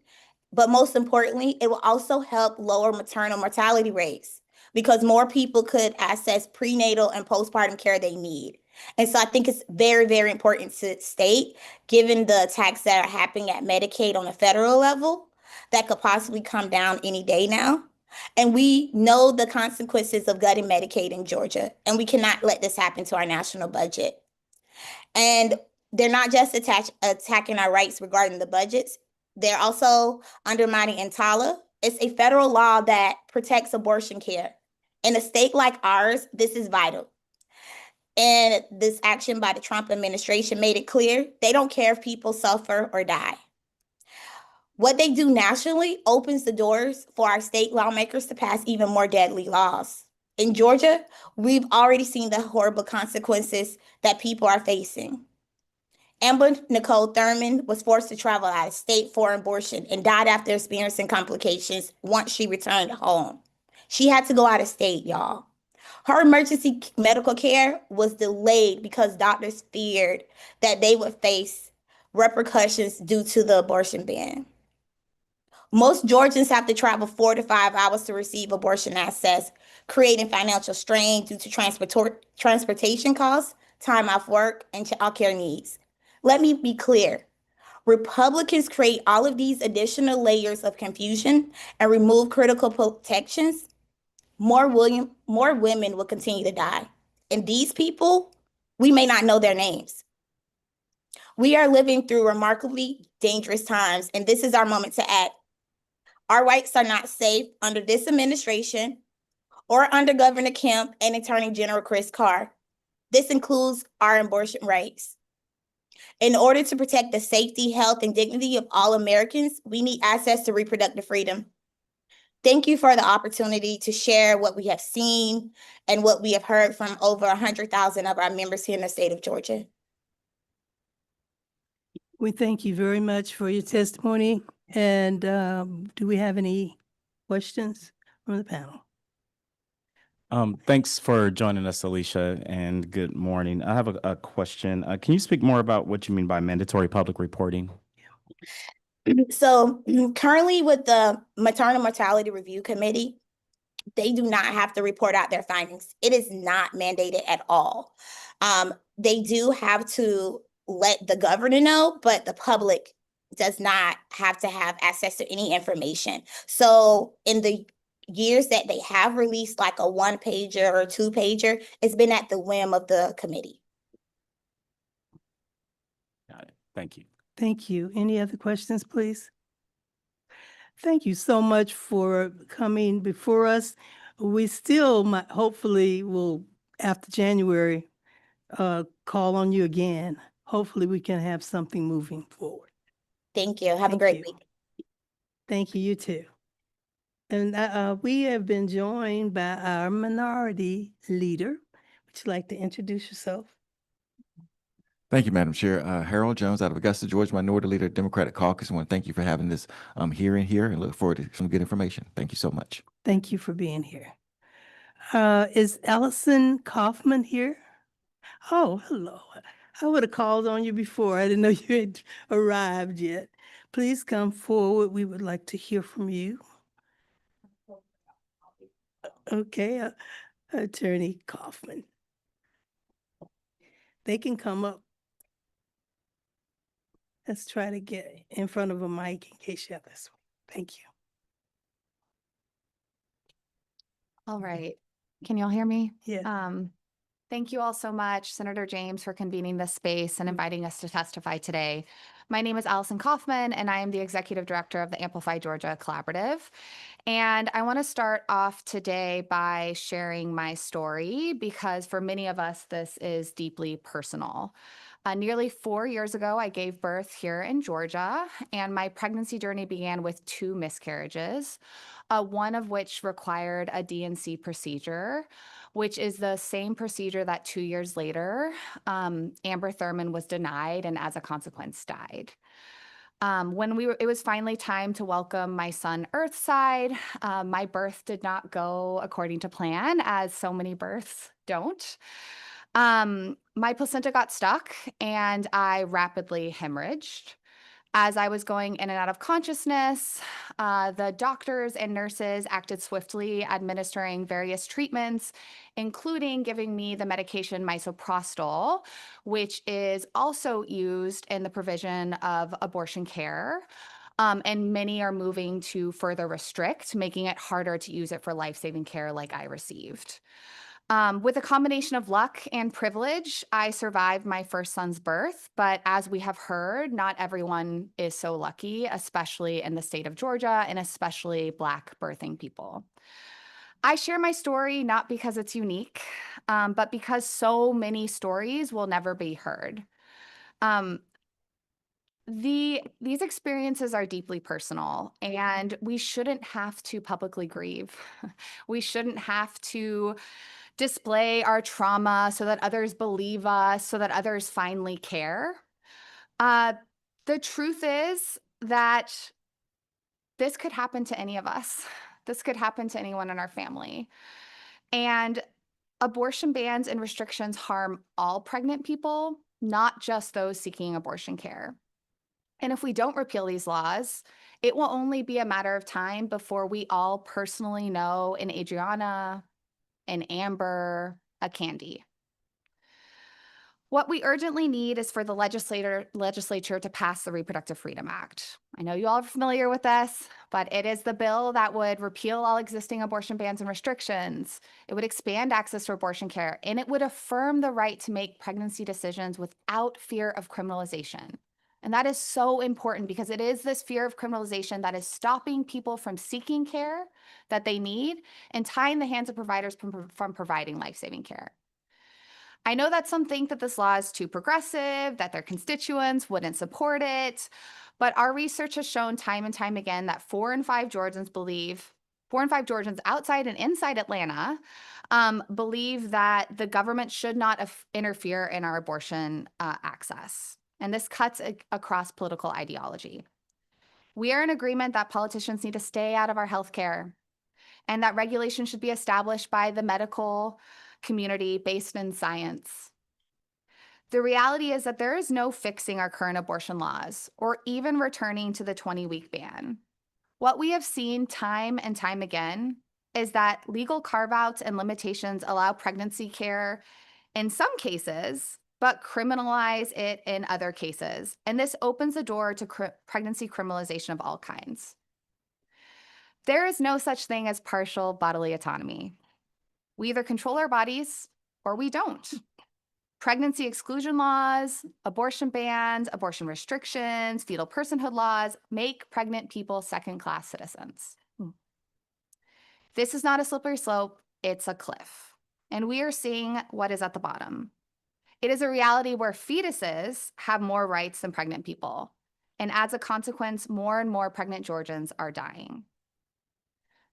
S10: But most importantly, it will also help lower maternal mortality rates because more people could access prenatal and postpartum care they need. And so I think it's very, very important to state, given the attacks that are happening at Medicaid on a federal level, that could possibly come down any day now. And we know the consequences of gutting Medicaid in Georgia, and we cannot let this happen to our national budget. And they're not just attacking our rights regarding the budgets, they're also undermining EMTALA. It's a federal law that protects abortion care. In a state like ours, this is vital. And this action by the Trump administration made it clear they don't care if people suffer or die. What they do nationally opens the doors for our state lawmakers to pass even more deadly laws. In Georgia, we've already seen the horrible consequences that people are facing. Amber Nicole Thurman was forced to travel out of state for abortion and died after experiencing complications once she returned home. She had to go out of state, y'all. Her emergency medical care was delayed because doctors feared that they would face repercussions due to the abortion ban. Most Georgians have to travel 4 to 5 hours to receive abortion access, creating financial strain due to transportation costs, time off work, and childcare needs. Let me be clear. Republicans create all of these additional layers of confusion and remove critical protections. More women will continue to die. And these people, we may not know their names. We are living through remarkably dangerous times, and this is our moment to act. Our rights are not safe under this administration or under Governor Kemp and Attorney General Chris Carr. This includes our abortion rights. In order to protect the safety, health, and dignity of all Americans, we need access to reproductive freedom. Thank you for the opportunity to share what we have seen and what we have heard from over 100,000 of our members here in the state of Georgia.
S1: We thank you very much for your testimony. And do we have any questions from the panel?
S7: Thanks for joining us, Alicia, and good morning. I have a question. Can you speak more about what you mean by mandatory public reporting?
S10: So currently with the Maternal Mortality Review Committee, they do not have to report out their findings. It is not mandated at all. They do have to let the governor know, but the public does not have to have access to any information. So in the years that they have released like a 1-pager or 2-pager, it's been at the whim of the committee.
S7: Got it. Thank you.
S1: Thank you. Any other questions, please? Thank you so much for coming before us. We still might, hopefully will, after January, call on you again. Hopefully we can have something moving forward.
S10: Thank you. Have a
S1: Thank
S10: great
S1: you.
S10: week.
S1: Thank you, you too. And we have been joined by our minority leader. Would you like to introduce yourself?
S11: Thank you, Madam Chair. Harold Jones out of Augusta, Georgia, Minority Leader, Democratic Caucus. I want to thank you for having this hearing here and look forward to some good information. Thank you so much.
S1: Thank you for being here. Is Allison Kaufman here? Oh, hello. I would have called on you before. I didn't know you had arrived yet. Please come forward. We would like to hear from you. Okay, Attorney Kaufman. They can come up. Let's try to get in front of a mic in case you have this one. Thank you.
S12: All right. Can y'all hear me?
S1: Yeah.
S12: Thank you all so much, Senator James, for convening this space and inviting us to testify today. My name is Allison Kaufman, and I am the Executive Director of the Amplify Georgia Collaborative. And I want to start off today by sharing my story because for many of us, this is deeply personal. Nearly 4 years ago, I gave birth here in Georgia, and my pregnancy journey began with 2 miscarriages, one of which required a D&C procedure, which is the same procedure that 2 years later, Amber Thurman was denied and as a consequence died. When it was finally time to welcome my son Earthside, my birth did not go according to plan, as so many births don't. My placenta got stuck and I rapidly hemorrhaged. As I was going in and out of consciousness, the doctors and nurses acted swiftly, administering various treatments, including giving me the medication misoprostol, which is also used in the provision of abortion care. And many are moving to further restrict, making it harder to use it for life-saving care like I received. With a combination of luck and privilege, I survived my first son's birth, but as we have heard, not everyone is so lucky, especially in the state of Georgia and especially Black birthing people. I share my story not because it's unique, but because so many stories will never be heard. These experiences are deeply personal, and we shouldn't have to publicly grieve. We shouldn't have to display our trauma so that others believe us, so that others finally care. The truth is that this could happen to any of us. This could happen to anyone in our family. And abortion bans and restrictions harm all pregnant people, not just those seeking abortion care. And if we don't repeal these laws, it will only be a matter of time before we all personally know an Adriana, an Amber, a Candy. What we urgently need is for the legislature to pass the Reproductive Freedom Act. I know you all are familiar with this, but it is the bill that would repeal all existing abortion bans and restrictions. It would expand access to abortion care, and it would affirm the right to make pregnancy decisions without fear of criminalization. And that is so important because it is this fear of criminalization that is stopping people from seeking care that they need and tying the hands of providers from providing life-saving care. I know that some think that this law is too progressive, that their constituents wouldn't support it, but our research has shown time and time again that 4 in 5 Georgians believe 4 in 5 Georgians outside and inside Atlanta believe that the government should not interfere in our abortion access. And this cuts across political ideology. We are in agreement that politicians need to stay out of our healthcare and that regulation should be established by the medical community based in science. The reality is that there is no fixing our current abortion laws or even returning to the 20-week ban. What we have seen time and time again is that legal carve-outs and limitations allow pregnancy care in some cases, but criminalize it in other cases. And this opens the door to pregnancy criminalization of all kinds. There is no such thing as partial bodily autonomy. We either control our bodies or we don't. Pregnancy exclusion laws, abortion bans, abortion restrictions, fetal personhood laws make pregnant people second-class citizens. This is not a slippery slope, it's a cliff. And we are seeing what is at the bottom. It is a reality where fetuses have more rights than pregnant people. And as a consequence, more and more pregnant Georgians are dying.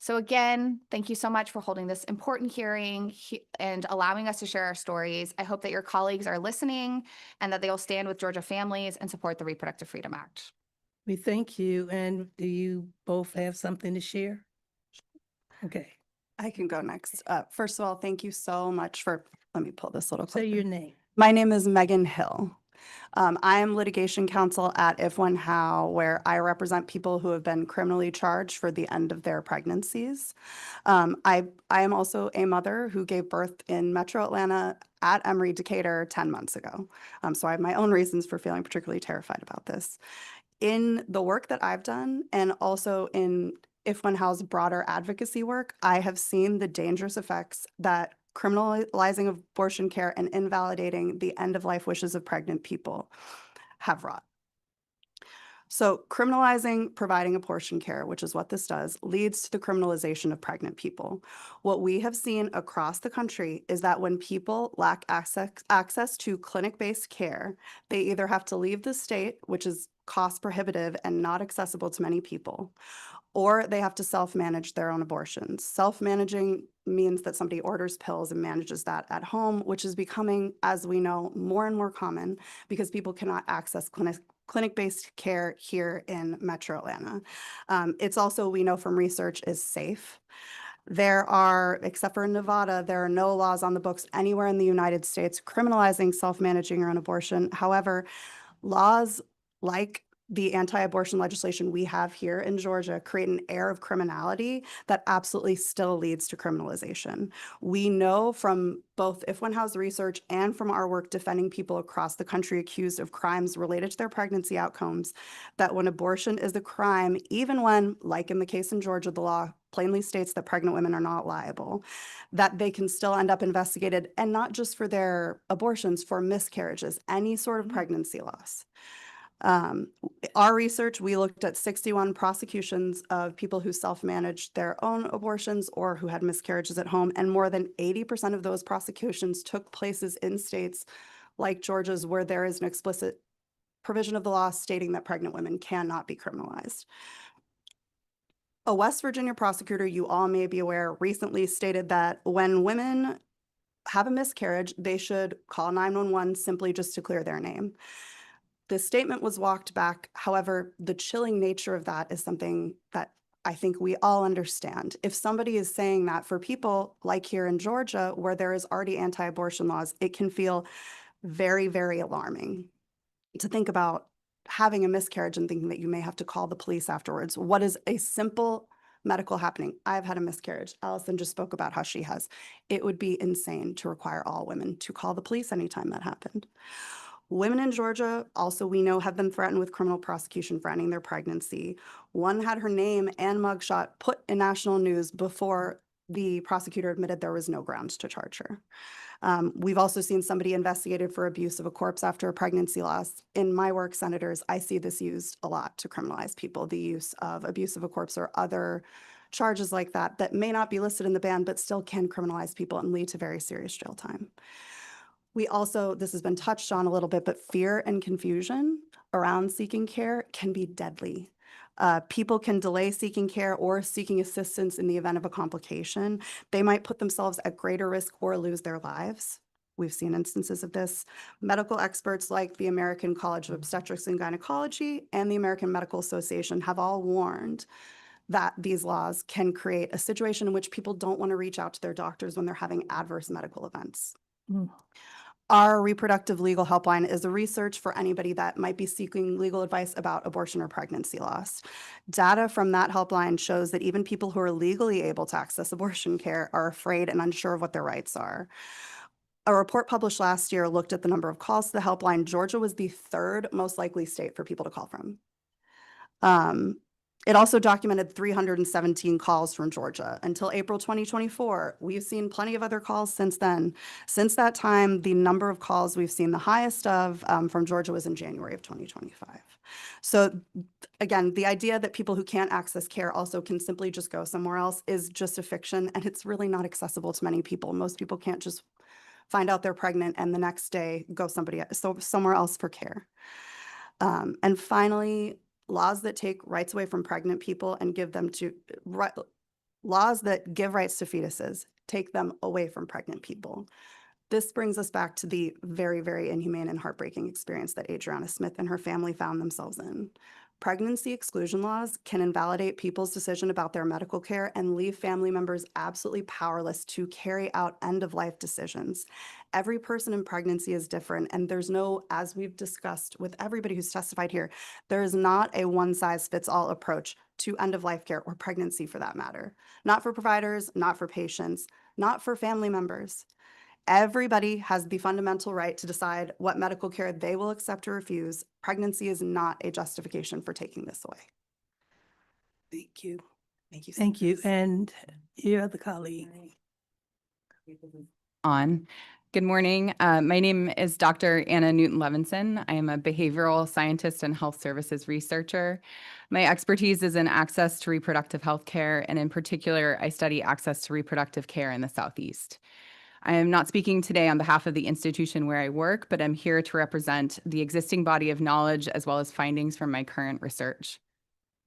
S12: So again, thank you so much for holding this important hearing and allowing us to share our stories. I hope that your colleagues are listening and that they will stand with Georgia families and support the Reproductive Freedom Act.
S1: We thank you. And do you both have something to share? Okay,
S13: I can go next. First of all, thank you so much for, let me pull this little
S1: say
S13: clip.
S1: your name.
S13: My name is Megan Hill. I am litigation counsel at If When How, where I represent people who have been criminally charged for the end of their pregnancies. I am also a mother who gave birth in Metro Atlanta at Emory Decatur 10 months ago. So I have my own reasons for feeling particularly terrified about this. In the work that I've done and also in If When How's broader advocacy work, I have seen the dangerous effects that criminalizing of abortion care and invalidating the end-of-life wishes of pregnant people have wrought. So criminalizing providing abortion care, which is what this does, leads to the criminalization of pregnant people. What we have seen across the country is that when people lack access to clinic-based care, they either have to leave the state, which is cost prohibitive and not accessible to many people, or they have to self-manage their own abortions. Self-managing means that somebody orders pills and manages that at home, which is becoming, as we know, more and more common because people cannot access clinic-based care here in Metro Atlanta. It's also, we know from research, is safe. There are, except for in Nevada, there are no laws on the books anywhere in the United States criminalizing self-managing your own abortion. However, laws like the anti-abortion legislation we have here in Georgia create an air of criminality that absolutely still leads to criminalization. We know from both If When How's research and from our work defending people across the country accused of crimes related to their pregnancy outcomes, that when abortion is a crime, even when, like in the case in Georgia, the law plainly states that pregnant women are not liable, that they can still end up investigated, and not just for their abortions, for miscarriages, any sort of pregnancy loss. Our research, we looked at 61 prosecutions of people who self-managed their own abortions or who had miscarriages at home, and more than 80% of those prosecutions took places in states like Georgia's where there is an explicit provision of the law stating that pregnant women cannot be criminalized. A West Virginia prosecutor, you all may be aware, recently stated that when women have a miscarriage, they should call 911 simply just to clear their name. The statement was walked back. However, the chilling nature of that is something that I think we all understand. If somebody is saying that, for people like here in Georgia, where there is already anti-abortion laws, it can feel very, very alarming to think about having a miscarriage and thinking that you may have to call the police afterwards. What is a simple medical happening? I've had a miscarriage. Allison just spoke about how she has. It would be insane to require all women to call the police anytime that happened. Women in Georgia also, we know, have been threatened with criminal prosecution for ending their pregnancy. One had her name and mugshot put in national news before the prosecutor admitted there was no grounds to charge her. We've also seen somebody investigated for abuse of a corpse after a pregnancy loss. In my work, senators, I see this used a lot to criminalize people, the use of abuse of a corpse or other charges like that that may not be listed in the ban, but still can criminalize people and lead to very serious jail time. We also, this has been touched on a little bit, but fear and confusion around seeking care can be deadly. People can delay seeking care or seeking assistance in the event of a complication. They might put themselves at greater risk or lose their lives. We've seen instances of this. Medical experts like the American College of Obstetrics and Gynecology and the American Medical Association have all warned that these laws can create a situation in which people don't want to reach out to their doctors when they're having adverse medical events.
S1: Mm.
S13: Our reproductive legal helpline is a research for anybody that might be seeking legal advice about abortion or pregnancy loss. Data from that helpline shows that even people who are legally able to access abortion care are afraid and unsure of what their rights are. A report published last year looked at the number of calls to the helpline. Georgia was the third most likely state for people to call from. It also documented 317 calls from Georgia. Until April 2024, we've seen plenty of other calls since then. Since that time, the number of calls we've seen the highest of from Georgia was in January of 2025. So again, the idea that people who can't access care also can simply just go somewhere else is just a fiction, and it's really not accessible to many people. Most people can't just find out they're pregnant and the next day go somewhere else for care. And finally, laws that take rights away from pregnant people and give them to laws that give rights to fetuses take them away from pregnant people. This brings us back to the very, very inhumane and heartbreaking experience that Adriana Smith and her family found themselves in. Pregnancy exclusion laws can invalidate people's decision about their medical care and leave family members absolutely powerless to carry out end-of-life decisions. Every person in pregnancy is different, and there's no, as we've discussed with everybody who's testified here, there is not a one-size-fits-all approach to end-of-life care or pregnancy for that matter. Not for providers, not for patients, not for family members. Everybody has the fundamental right to decide what medical care they will accept or refuse. Pregnancy is not a justification for taking this away. Thank you. Thank you.
S1: Thank you. And your other colleague.
S14: Good morning. My name is Dr. Anna Newton-Levinson. I am a behavioral scientist and health services researcher. My expertise is in access to reproductive health care, and in particular, I study access to reproductive care in the Southeast. I am not speaking today on behalf of the institution where I work, but I'm here to represent the existing body of knowledge as well as findings from my current research.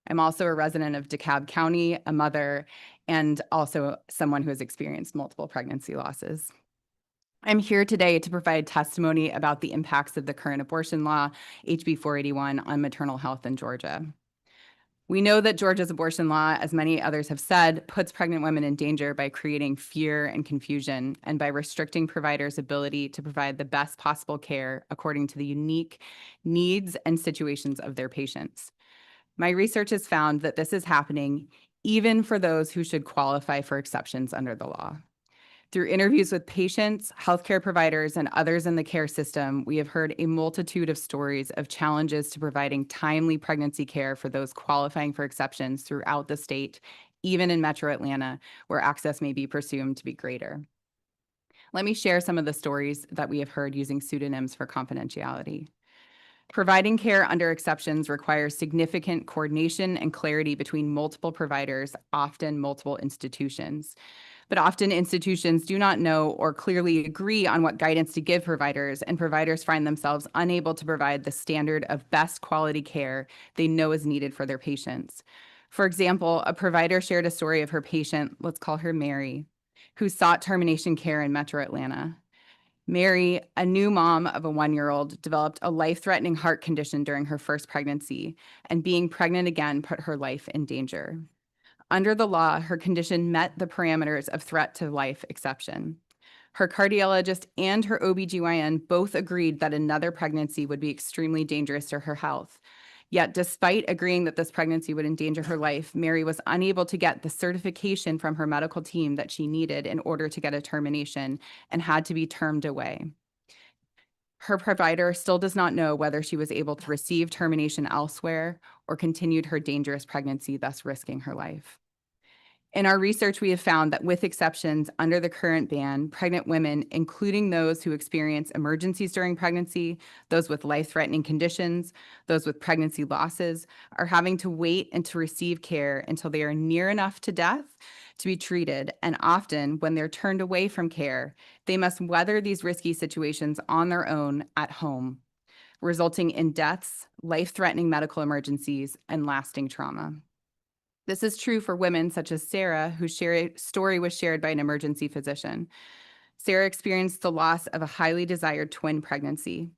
S14: I'm also a resident of DeKalb County, a mother, and also someone who has experienced multiple pregnancy losses. I'm here today to provide testimony about the impacts of the current abortion law, HB 481, on maternal health in Georgia. We know that Georgia's abortion law, as many others have said, puts pregnant women in danger by creating fear and confusion and by restricting providers' ability to provide the best possible care according to the unique needs and situations of their patients. My research has found that this is happening even for those who should qualify for exceptions under the law. Through interviews with patients, healthcare providers, and others in the care system, we have heard a multitude of stories of challenges to providing timely pregnancy care for those qualifying for exceptions throughout the state, even in Metro Atlanta, where access may be presumed to be greater. Let me share some of the stories that we have heard using pseudonyms for confidentiality. Providing care under exceptions requires significant coordination and clarity between multiple providers, often multiple institutions. But often institutions do not know or clearly agree on what guidance to give providers, and providers find themselves unable to provide the standard of best quality care they know is needed for their patients. For example, a provider shared a story of her patient, let's call her Mary, who sought termination care in Metro Atlanta. Mary, a new mom of a 1-year-old, developed a life-threatening heart condition during her first pregnancy, and being pregnant again put her life in danger. Under the law, her condition met the parameters of threat to life exception. Her cardiologist and her OBGYN both agreed that another pregnancy would be extremely dangerous to her health. Yet, despite agreeing that this pregnancy would endanger her life, Mary was unable to get the certification from her medical team that she needed in order to get a termination and had to be termed away. Her provider still does not know whether she was able to receive termination elsewhere or continued her dangerous pregnancy, thus risking her life. In our research, we have found that with exceptions under the current ban, pregnant women, including those who experience emergencies during pregnancy, those with life-threatening conditions, those with pregnancy losses, are having to wait and to receive care until they are near enough to death to be treated. And often, when they're turned away from care, they must weather these risky situations on their own at home. resulting in deaths, life-threatening medical emergencies, and lasting trauma. This is true for women such as Sarah, whose story was shared by an emergency physician. Sarah experienced the loss of a highly desired twin pregnancy.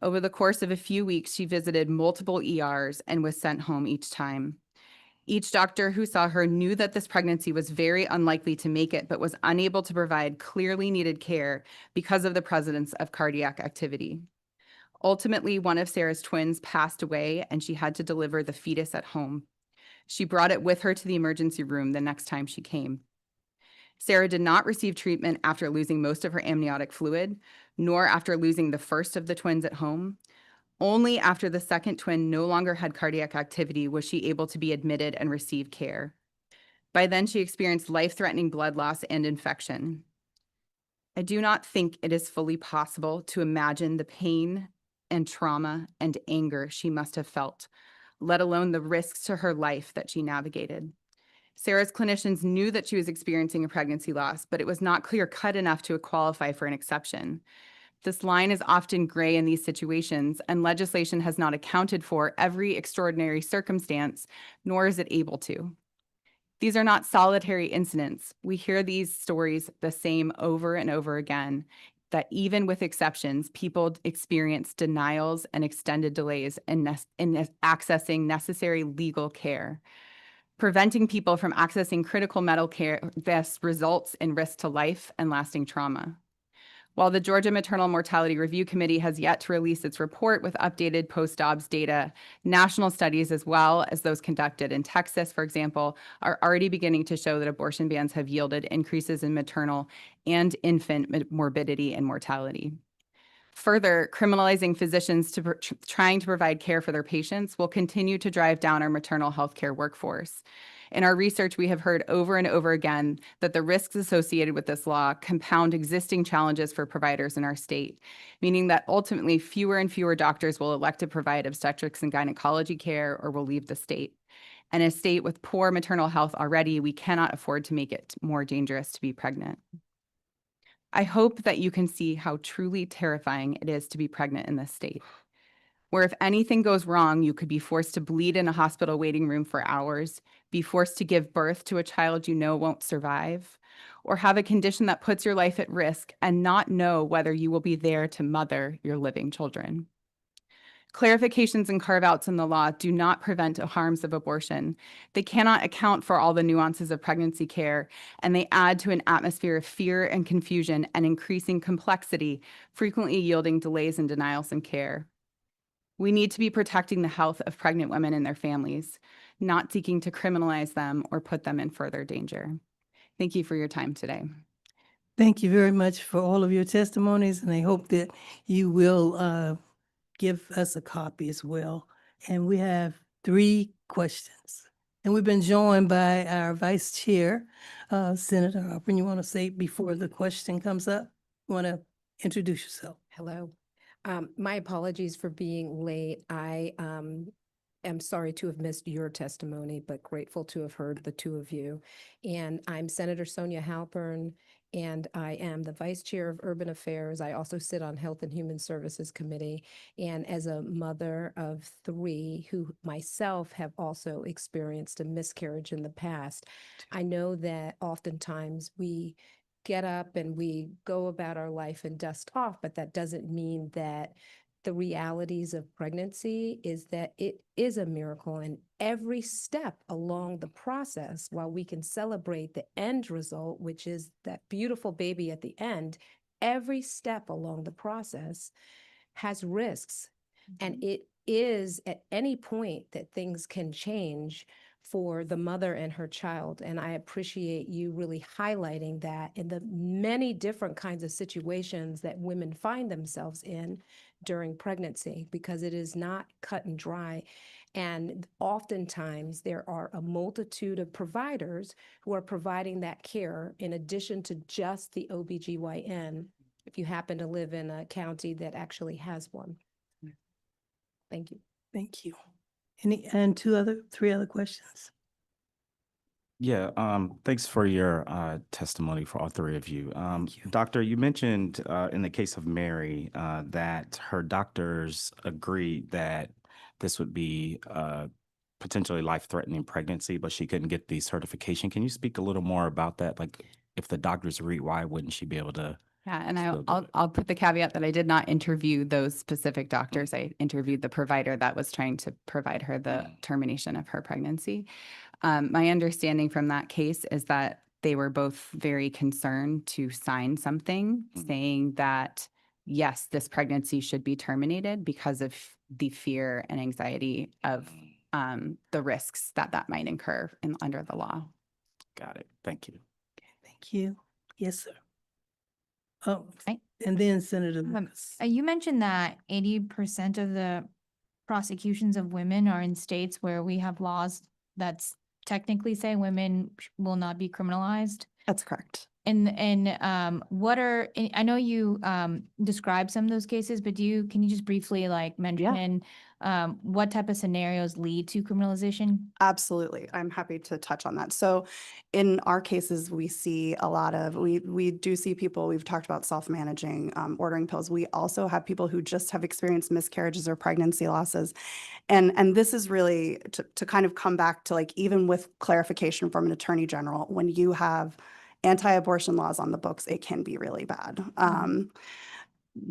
S14: Over the course of a few weeks, she visited multiple ERs and was sent home each time. Each doctor who saw her knew that this pregnancy was very unlikely to make it, but was unable to provide clearly needed care because of the presence of cardiac activity. Ultimately, one of Sarah's twins passed away, and she had to deliver the fetus at home. She brought it with her to the emergency room the next time she came. Sarah did not receive treatment after losing most of her amniotic fluid, nor after losing the first of the twins at home. Only after the second twin no longer had cardiac activity was she able to be admitted and receive care. By then, she experienced life-threatening blood loss and infection. I do not think it is fully possible to imagine the pain and trauma and anger she must have felt, let alone the risks to her life that she navigated. Sarah's clinicians knew that she was experiencing a pregnancy loss, but it was not clear-cut enough to qualify for an exception. This line is often gray in these situations, and legislation has not accounted for every extraordinary circumstance, nor is it able to. These are not solitary incidents. We hear these stories the same over and over again, that even with exceptions, people experience denials and extended delays in accessing necessary legal care. Preventing people from accessing critical medical care thus results in risk to life and lasting trauma. While the Georgia Maternal Mortality Review Committee has yet to release its report with updated post-obs data, national studies, as well as those conducted in Texas, for example, are already beginning to show that abortion bans have yielded increases in maternal and infant morbidity and mortality. Further, criminalizing physicians trying to provide care for their patients will continue to drive down our maternal health care workforce. In our research, we have heard over and over again that the risks associated with this law compound existing challenges for providers in our state, meaning that ultimately fewer and fewer doctors will elect to provide obstetrics and gynecology care or will leave the state. In a state with poor maternal health already, we cannot afford to make it more dangerous to be pregnant. I hope that you can see how truly terrifying it is to be pregnant in this state, where if anything goes wrong, you could be forced to bleed in a hospital waiting room for hours, be forced to give birth to a child you know won't survive, or have a condition that puts your life at risk and not know whether you will be there to mother your living children. Clarifications and carve-outs in the law do not prevent the harms of abortion. They cannot account for all the nuances of pregnancy care, and they add to an atmosphere of fear and confusion and increasing complexity, frequently yielding delays and denials in care. We need to be protecting the health of pregnant women and their families, not seeking to criminalize them or put them in further danger. Thank you for your time today.
S1: Thank you very much for all of your testimonies, and I hope that you will give us a copy as well. And we have 3 questions. And we've been joined by our Vice Chair, Senator Harper. You want to say before the question comes up? You want to introduce yourself?
S15: Hello. My apologies for being late. I am sorry to have missed your testimony, but grateful to have heard the two of you. And I'm Senator Sonia Halpern, and I am the Vice Chair of Urban Affairs. I also sit on Health and Human Services Committee. And as a mother of 3 who myself have also experienced a miscarriage in the past, I know that oftentimes we get up and we go about our life and dust off, but that doesn't mean that the realities of pregnancy is that it is a miracle, and every step along the process, while we can celebrate the end result, which is that beautiful baby at the end, every step along the process has risks. And it is at any point that things can change for the mother and her child. And I appreciate you really highlighting that in the many different kinds of situations that women find themselves in during pregnancy, because it is not cut and dry. And oftentimes there are a multitude of providers who are providing that care in addition to just the OBGYN, if you happen to live in a county that actually has one. Thank you.
S1: Thank you. And 3 other questions?
S7: Yeah, thanks for your testimony for all three of you. Doctor, you mentioned in the case of Mary that her doctors agreed that this would be potentially life-threatening pregnancy, but she couldn't get the certification. Can you speak a little more about that? Like, if the doctors agreed, why wouldn't she be able to?
S14: Yeah, and
S7: Still do
S14: I'll
S7: it.
S14: put the caveat that I did not interview those specific doctors. I interviewed the provider that was trying to provide her the termination of her pregnancy. My understanding from that case is that they were both very concerned to sign something saying that, yes, this pregnancy should be terminated because of the fear and anxiety of the risks that that might incur under the law.
S7: Got it. Thank you.
S1: Thank you. Yes, sir. Oh,
S4: Right.
S1: and then Senator Lucas.
S4: You mentioned that 80% of the prosecutions of women are in states where we have laws that's technically say women will not be criminalized.
S13: That's correct.
S4: And what are, I know you described some of those cases, but can you just briefly like mention what type of scenarios lead to criminalization?
S13: Absolutely. I'm happy to touch on that. So in our cases, we see a lot of, we do see people, we've talked about self-managing, ordering pills. We also have people who just have experienced miscarriages or pregnancy losses. And this is really to kind of come back to like, even with clarification from an attorney general, when you have anti-abortion laws on the books, it can be really bad.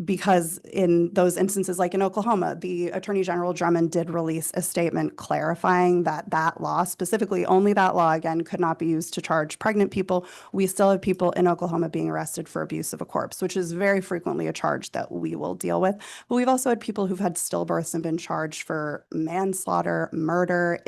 S13: Because in those instances, like in Oklahoma, the Attorney General Drummond did release a statement clarifying that that law, specifically only that law, again, could not be used to charge pregnant people. We still have people in Oklahoma being arrested for abuse of a corpse, which is very frequently a charge that we will deal with. But we've also had people who've had stillbirths and been charged for manslaughter, murder.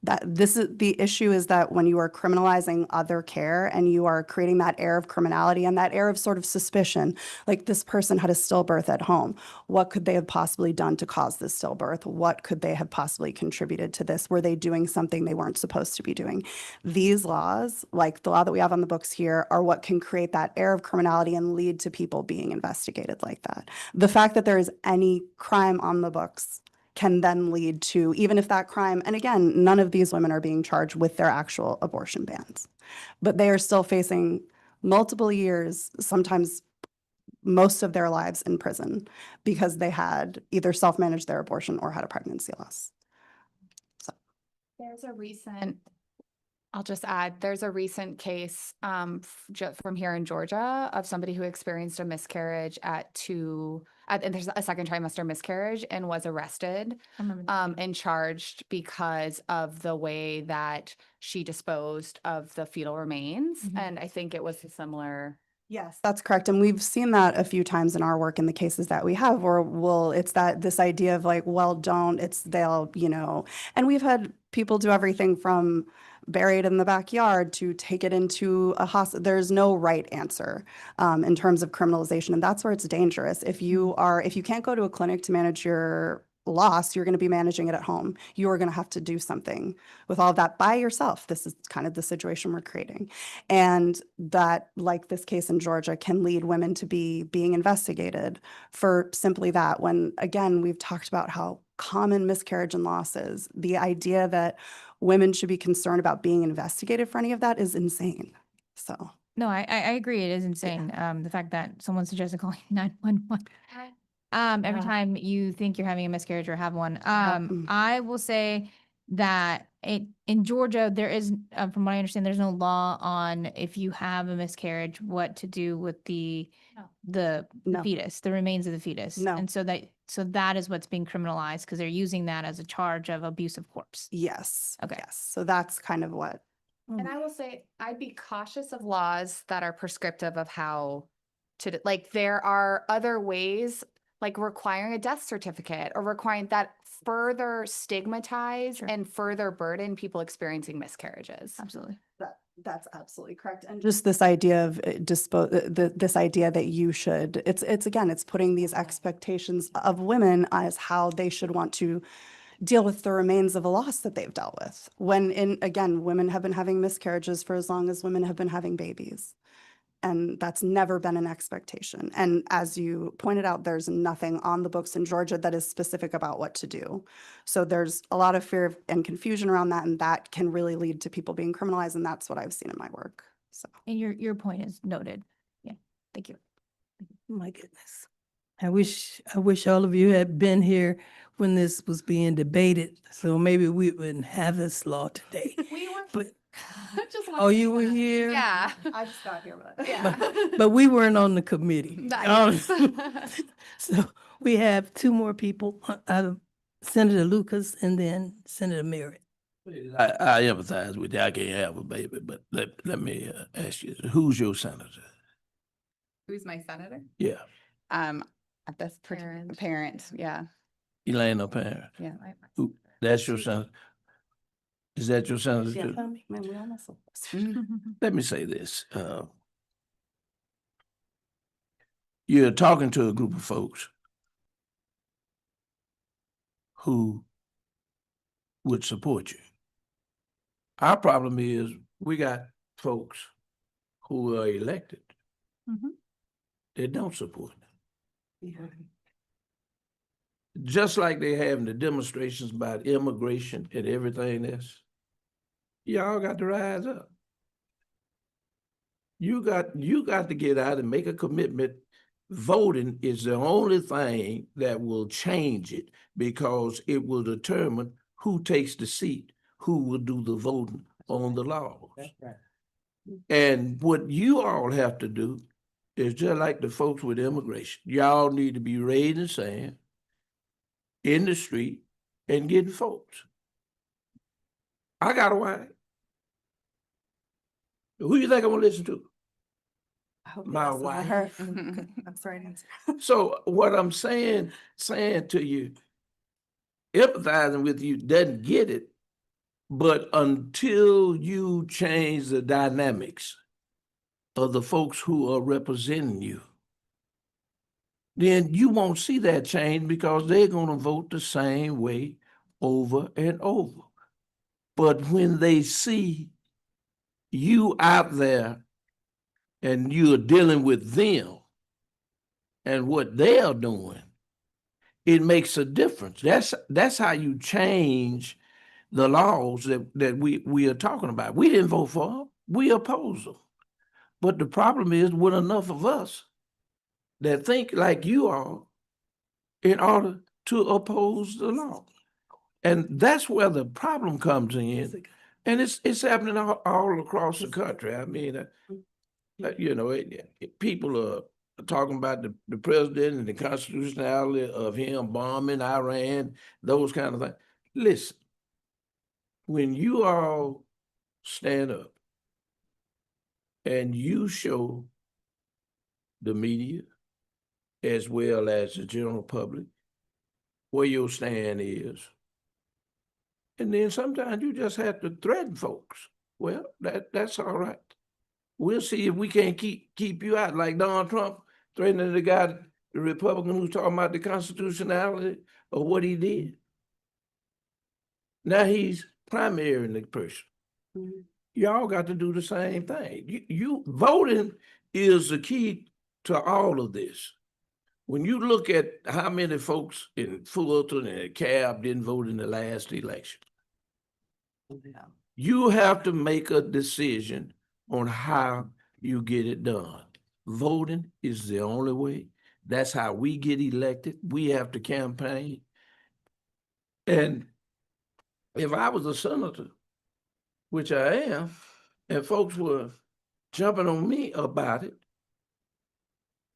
S13: The issue is that when you are criminalizing other care and you are creating that air of criminality and that air of sort of suspicion, like this person had a stillbirth at home. What could they have possibly done to cause this stillbirth? What could they have possibly contributed to this? Were they doing something they weren't supposed to be doing? These laws, like the law that we have on the books here, are what can create that air of criminality and lead to people being investigated like that. The fact that there is any crime on the books can then lead to, even if that crime, and again, none of these women are being charged with their actual abortion bans, but they are still facing multiple years, sometimes most of their lives in prison because they had either self-managed their abortion or had a pregnancy loss.
S12: There's a recent, I'll just add, there's a recent case from here in Georgia of somebody who experienced a miscarriage and there's a second trimester miscarriage and was arrested and charged because of the way that she disposed of the fetal remains. And I think it was a similar.
S13: Yes, that's correct. And we've seen that a few times in our work in the cases that we have where it's this idea of like, well, they'll, and we've had people do everything from bury it in the backyard to take it into a hospital. There's no right answer in terms of criminalization. And that's where it's dangerous. If you can't go to a clinic to manage your loss, you're going to be managing it at home. You are going to have to do something with all of that by yourself. This is kind of the situation we're creating. And that, like this case in Georgia, can lead women to be being investigated for simply that. When, again, we've talked about how common miscarriage and loss is. The idea that women should be concerned about being investigated for any of that is insane. So.
S4: No, I agree. It is insane. The fact that someone suggested calling 911. Every time you think you're having a miscarriage or have one. I will say that in Georgia, there is, from what I understand, there's no law on if you have a miscarriage, what to do with the fetus, the remains of the fetus.
S13: No.
S4: And so that is what's being criminalized because they're using that as a charge of abuse of corpse.
S13: Yes.
S4: Okay.
S13: Yes. So that's kind of what.
S12: And I will say, I'd be cautious of laws that are prescriptive of how to, like, there are other ways, like requiring a death certificate or requiring that further stigmatize and further burden people experiencing miscarriages.
S4: Absolutely.
S13: That's absolutely correct. And just this idea of this idea that you should, it's putting these expectations of women as how they should want to deal with the remains of a loss that they've dealt with. When again, women have been having miscarriages for as long as women have been having babies. And that's never been an expectation. And as you pointed out, there's nothing on the books in Georgia that is specific about what to do. So there's a lot of fear and confusion around that, and that can really lead to people being criminalized. And that's what I've seen in my work. So.
S4: And your point is noted. Yeah, thank you.
S1: My goodness. I wish all of you had been here when this was being debated, so maybe we wouldn't have this law today.
S12: We were
S1: But,
S12: just
S1: oh, you were here?
S12: Yeah.
S13: I just got here, but.
S12: Yeah.
S1: But we weren't on the committee.
S12: Nice.
S1: So we have two more people, Senator Lucas and then Senator Merritt.
S16: I empathize with you. I can't have a baby, but let me ask you, who's your senator?
S14: Who's my senator?
S16: Yeah,
S14: At this parent, yeah.
S16: Elena Parent.
S14: Yeah.
S16: Who, that's your senator? Is that your senator too?
S13: Man, we almost.
S16: Let me say this. You're talking to a group of folks who would support you. Our problem is we got folks who are elected that don't support them. Just like they having the demonstrations about immigration and everything else, y'all got to rise up. You got to get out and make a commitment. Voting is the only thing that will change it, because it will determine who takes the seat, who will do the voting on the laws.
S2: That's right.
S16: And what you all have to do is just like the folks with immigration. Y'all need to be raising sand in the street and getting folks. I got a wife. Who you think I'm gonna listen to? My wife.
S13: I'm sorry to answer.
S16: So what I'm saying to you, empathizing with you doesn't get it, but until you change the dynamics of the folks who are representing you, then you won't see that change, because they're going to vote the same way over and over. But when they see you out there and you're dealing with them and what they are doing, it makes a difference. That's how you change the laws that we are talking about. We didn't vote for them. We oppose them. But the problem is with enough of us that think like you are in order to oppose the law. And that's where the problem comes in. And it's happening all across the country. I mean, people are talking about the president and the constitutionality of him bombing Iran, those kind of things. Listen, when you all stand up and you show the media as well as the general public where your stand is, and then sometimes you just have to threaten folks. Well, that's all right. We'll see if we can't keep you out, like Donald Trump threatening the guy, the Republican who's talking about the constitutionality of what he did. Now he's primarying the person. Y'all got to do the same thing. You voting is the key to all of this. When you look at how many folks in Fulton and Cab didn't vote in the last election, you have to make a decision on how you get it done. Voting is the only way. That's how we get elected. We have to campaign. And if I was a senator, which I am, and folks were jumping on me about it,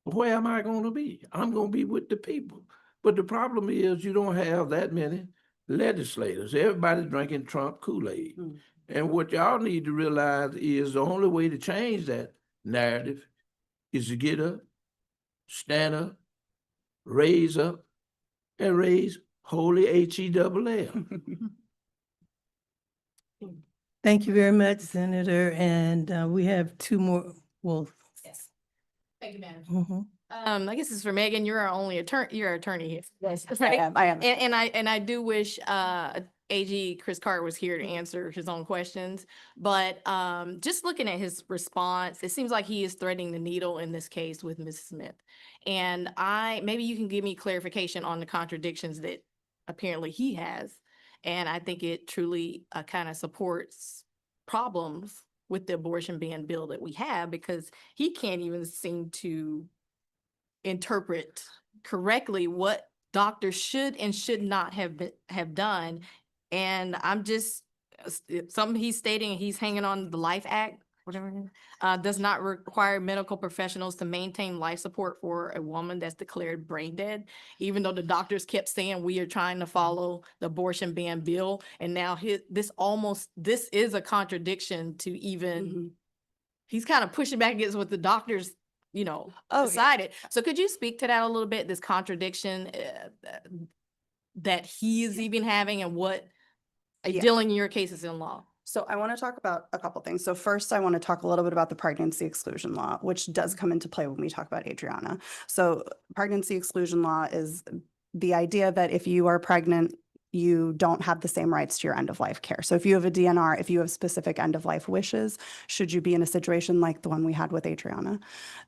S16: where am I going to be? I'm going to be with the people. But the problem is you don't have that many legislators. Everybody's drinking Trump Kool-Aid. And what y'all need to realize is the only way to change that narrative is to get up, stand up, and raise holy H-E-double-L.
S1: Thank you very much, Senator. And we have two more. Well,
S3: Yes. Thank you, Madam.
S1: mhm.
S3: I guess it's for Megan. You're our only attorney. You're our attorney here. Yes,
S13: I am.
S3: And I do wish AG Chris Carter was here to answer his own questions, but just looking at his response, it seems like he is threading the needle in this case with Ms. Smith. And maybe you can give me clarification on the contradictions that apparently he has. And I think it truly kind of supports problems with the abortion ban bill that we have, because he can't even seem to interpret correctly what doctors should and should not have done. And I'm just, something he's stating, he's hanging on the Life Act, whatever it is, does not require medical professionals to maintain life support for a woman that's declared brain dead, even though the doctors kept saying we are trying to follow the abortion ban bill. And now this is a contradiction to even, he's kind of pushing back against what the doctors decided. So could you speak to that a little bit, this contradiction that he is even having, and what dealing in your cases in law?
S13: So I want to talk about a couple things. So first, I want to talk a little bit about the pregnancy exclusion law, which does come into play when we talk about Adriana. So pregnancy exclusion law is the idea that if you are pregnant, you don't have the same rights to your end of life care. So if you have a DNR, if you have specific end of life wishes, should you be in a situation like the one we had with Adriana,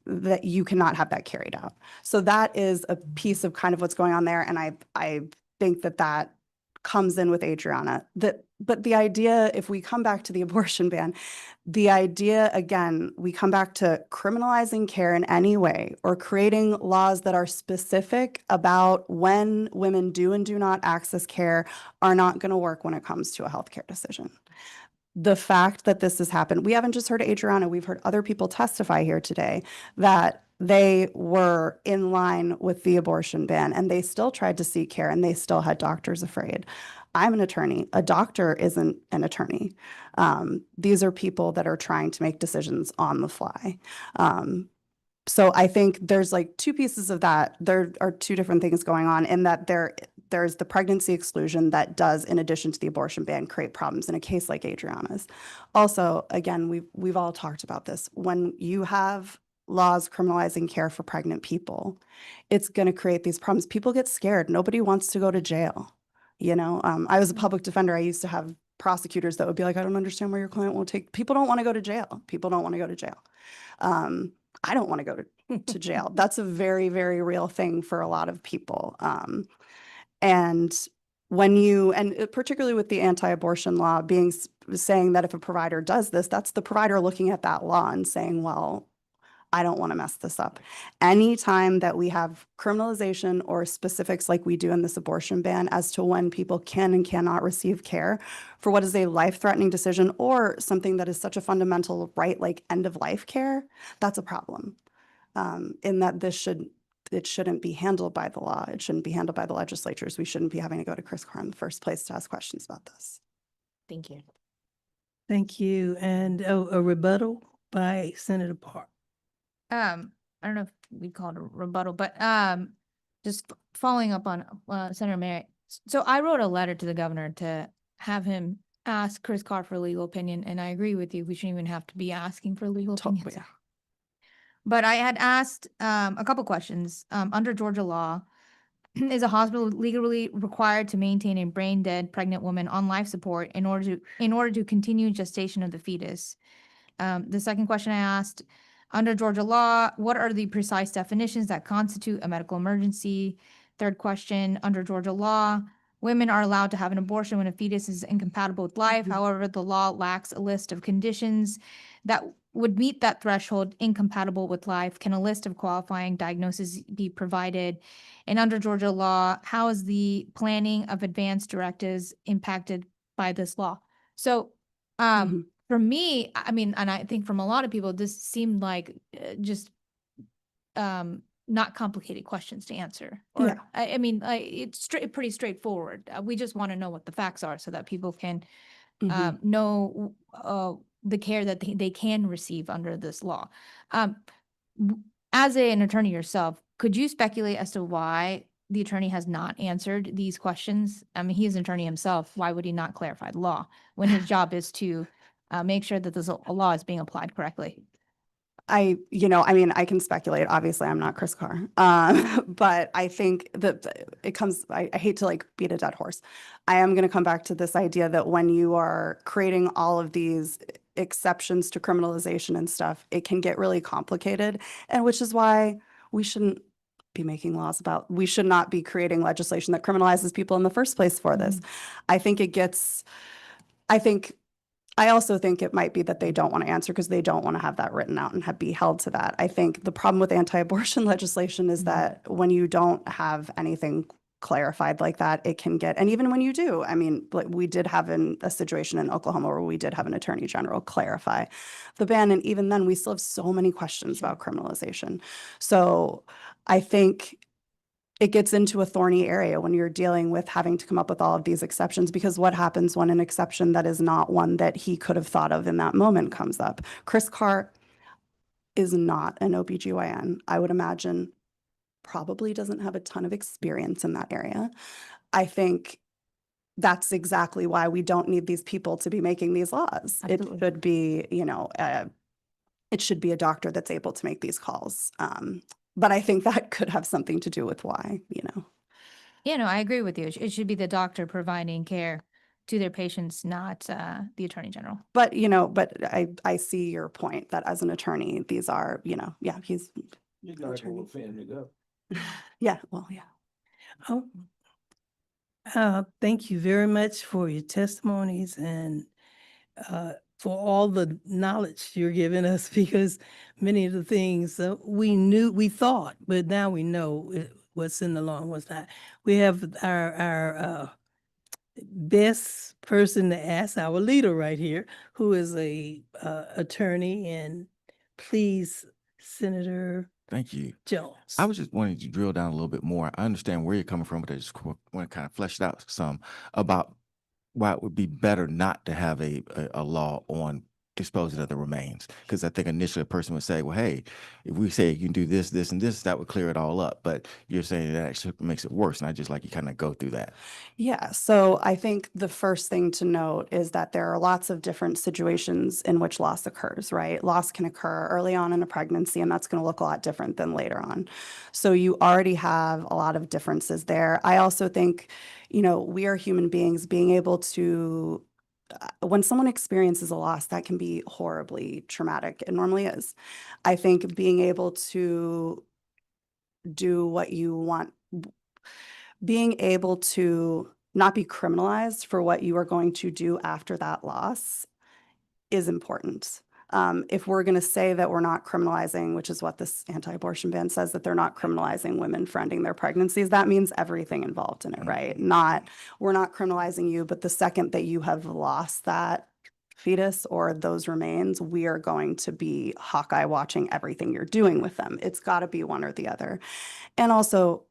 S13: that you cannot have that carried out. So that is a piece of kind of what's going on there. And I think that comes in with Adriana. But the idea, if we come back to the abortion ban, the idea, again, we come back to criminalizing care in any way, or creating laws that are specific about when women do and do not access care, are not going to work when it comes to a healthcare decision. The fact that this has happened, we haven't just heard Adriana, we've heard other people testify here today that they were in line with the abortion ban and they still tried to seek care and they still had doctors afraid. I'm an attorney. A doctor isn't an attorney. These are people that are trying to make decisions on the fly. So I think there's like two pieces of that. There are two different things going on in that there's the pregnancy exclusion that does, in addition to the abortion ban, create problems in a case like Adriana's. Also, again, we've all talked about this. When you have laws criminalizing care for pregnant people, it's going to create these problems. People get scared. Nobody wants to go to jail. I was a public defender. I used to have prosecutors that would be like, I don't understand why your client won't take, people don't want to go to jail. People don't want to go to jail. I don't want to go to jail. That's a very, very real thing for a lot of people. And particularly with the anti-abortion law saying that if a provider does this, that's the provider looking at that law and saying, well, I don't want to mess this up. Anytime that we have criminalization or specifics like we do in this abortion ban as to when people can and cannot receive care for what is a life-threatening decision or something that is such a fundamental right like end-of-life care, that's a problem. In that it shouldn't be handled by the law. It shouldn't be handled by the legislatures. We shouldn't be having to go to Chris Carr in the first place to ask questions about this.
S3: Thank you.
S1: Thank you. And a rebuttal by Senator Park.
S4: I don't know if we call it a rebuttal, but just following up on Senator Merritt. So I wrote a letter to the governor to have him ask Chris Carr for a legal opinion, and I agree with you. We shouldn't even have to be asking for legal opinions.
S13: Yeah.
S4: But I had asked a couple questions. Under Georgia law, is a hospital legally required to maintain a brain dead pregnant woman on life support in order to continue gestation of the fetus? The second question I asked, under Georgia law, what are the precise definitions that constitute a medical emergency? Third question, under Georgia law, women are allowed to have an abortion when a fetus is incompatible with life. However, the law lacks a list of conditions that would meet that threshold, incompatible with life. Can a list of qualifying diagnoses be provided? And under Georgia law, how is the planning of advanced directives impacted by this law? So, for me, I mean, and I think from a lot of people, this seemed like just not complicated questions to answer. Or,
S13: Yeah.
S4: I mean, it's pretty straightforward. We just want to know what the facts are so that people can know the care that they can receive under this law. As an attorney yourself, could you speculate as to why the attorney has not answered these questions? I mean, he is an attorney himself. Why would he not clarify the law when his job is to make sure that this law is being applied correctly?
S13: I mean, I can speculate. Obviously, I'm not Chris Carr. But I think that it comes, I hate to like beat a dead horse. I am going to come back to this idea that when you are creating all of these exceptions to criminalization and stuff, it can get really complicated. And which is why we shouldn't be making laws about, we should not be creating legislation that criminalizes people in the first place for this. I think it gets, I also think it might be that they don't want to answer because they don't want to have that written out and be held to that. I think the problem with anti-abortion legislation is that when you don't have anything clarified like that, it can get, and even when you do, I mean, like we did have a situation in Oklahoma where we did have an attorney general clarify the ban. And even then we still have so many questions about criminalization. So I think it gets into a thorny area when you're dealing with having to come up with all of these exceptions, because what happens when an exception that is not one that he could have thought of in that moment comes up? Chris Carr is not an OBGYN. I would imagine probably doesn't have a ton of experience in that area. I think that's exactly why we don't need these people to be making these laws.
S4: Absolutely.
S13: It should be, it should be a doctor that's able to make these calls. But I think that could have something to do with why.
S4: Yeah, no, I agree with you. It should be the doctor providing care to their patients, not the attorney general.
S13: But, I see your point that as an attorney, these are, he's,
S16: He's not going to offend the government.
S13: yeah, well, yeah.
S1: Thank you very much for your testimonies and for all the knowledge you're giving us, because many of the things we thought, but now we know what's in the law and what's not. We have our best person to ask, our leader right here, who is a attorney, and please, Senator
S11: Thank you.
S1: Jones.
S11: I was just wanting to drill down a little bit more. I understand where you're coming from, but I just want to kind of flesh it out some about why it would be better not to have a law on disposing of the remains. Because I think initially a person would say, well, hey, if we say you can do this, this, and this, that would clear it all up. But you're saying that actually makes it worse. And I just like you kind of go through that.
S13: Yeah, so I think the first thing to note is that there are lots of different situations in which loss occurs, right? Loss can occur early on in a pregnancy, and that's going to look a lot different than later on. So you already have a lot of differences there. I also think, we are human beings. Being able to, when someone experiences a loss, that can be horribly traumatic. It normally is. I think being able to do what you want, being able to not be criminalized for what you are going to do after that loss is important. If we're going to say that we're not criminalizing, which is what this anti-abortion ban says, that they're not criminalizing women for ending their pregnancies, that means everything involved in it, right? We're not criminalizing you, but the second that you have lost that fetus or those remains, we are going to be hawkeye watching everything you're doing with them. It's got to be one or the other. And also,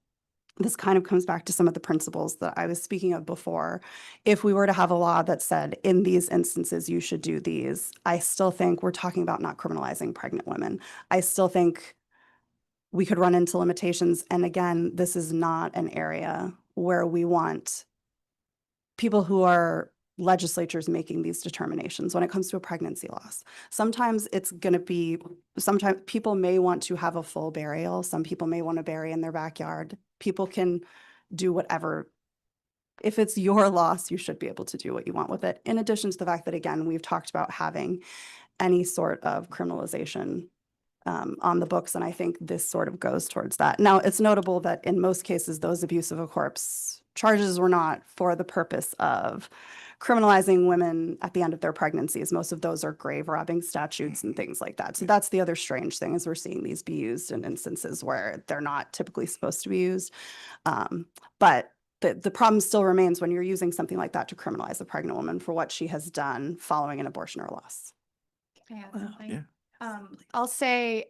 S13: this kind of comes back to some of the principles that I was speaking of before. If we were to have a law that said, in these instances, you should do these, I still think we're talking about not criminalizing pregnant women. I still think we could run into limitations. And again, this is not an area where we want people who are legislatures making these determinations when it comes to a pregnancy loss. Sometimes sometimes people may want to have a full burial. Some people may want to bury in their backyard. People can do whatever. If it's your loss, you should be able to do what you want with it. In addition to the fact that, again, we've talked about having any sort of criminalization on the books, and I think this sort of goes towards that. Now, it's notable that in most cases, those abuse of a corpse charges were not for the purpose of criminalizing women at the end of their pregnancies. Most of those are grave robbing statutes and things like that. So that's the other strange thing, is we're seeing these be used in instances where they're not typically supposed to be used. But the problem still remains when you're using something like that to criminalize a pregnant woman for what she has done following an abortion or loss.
S11: Yeah.
S12: I'll say,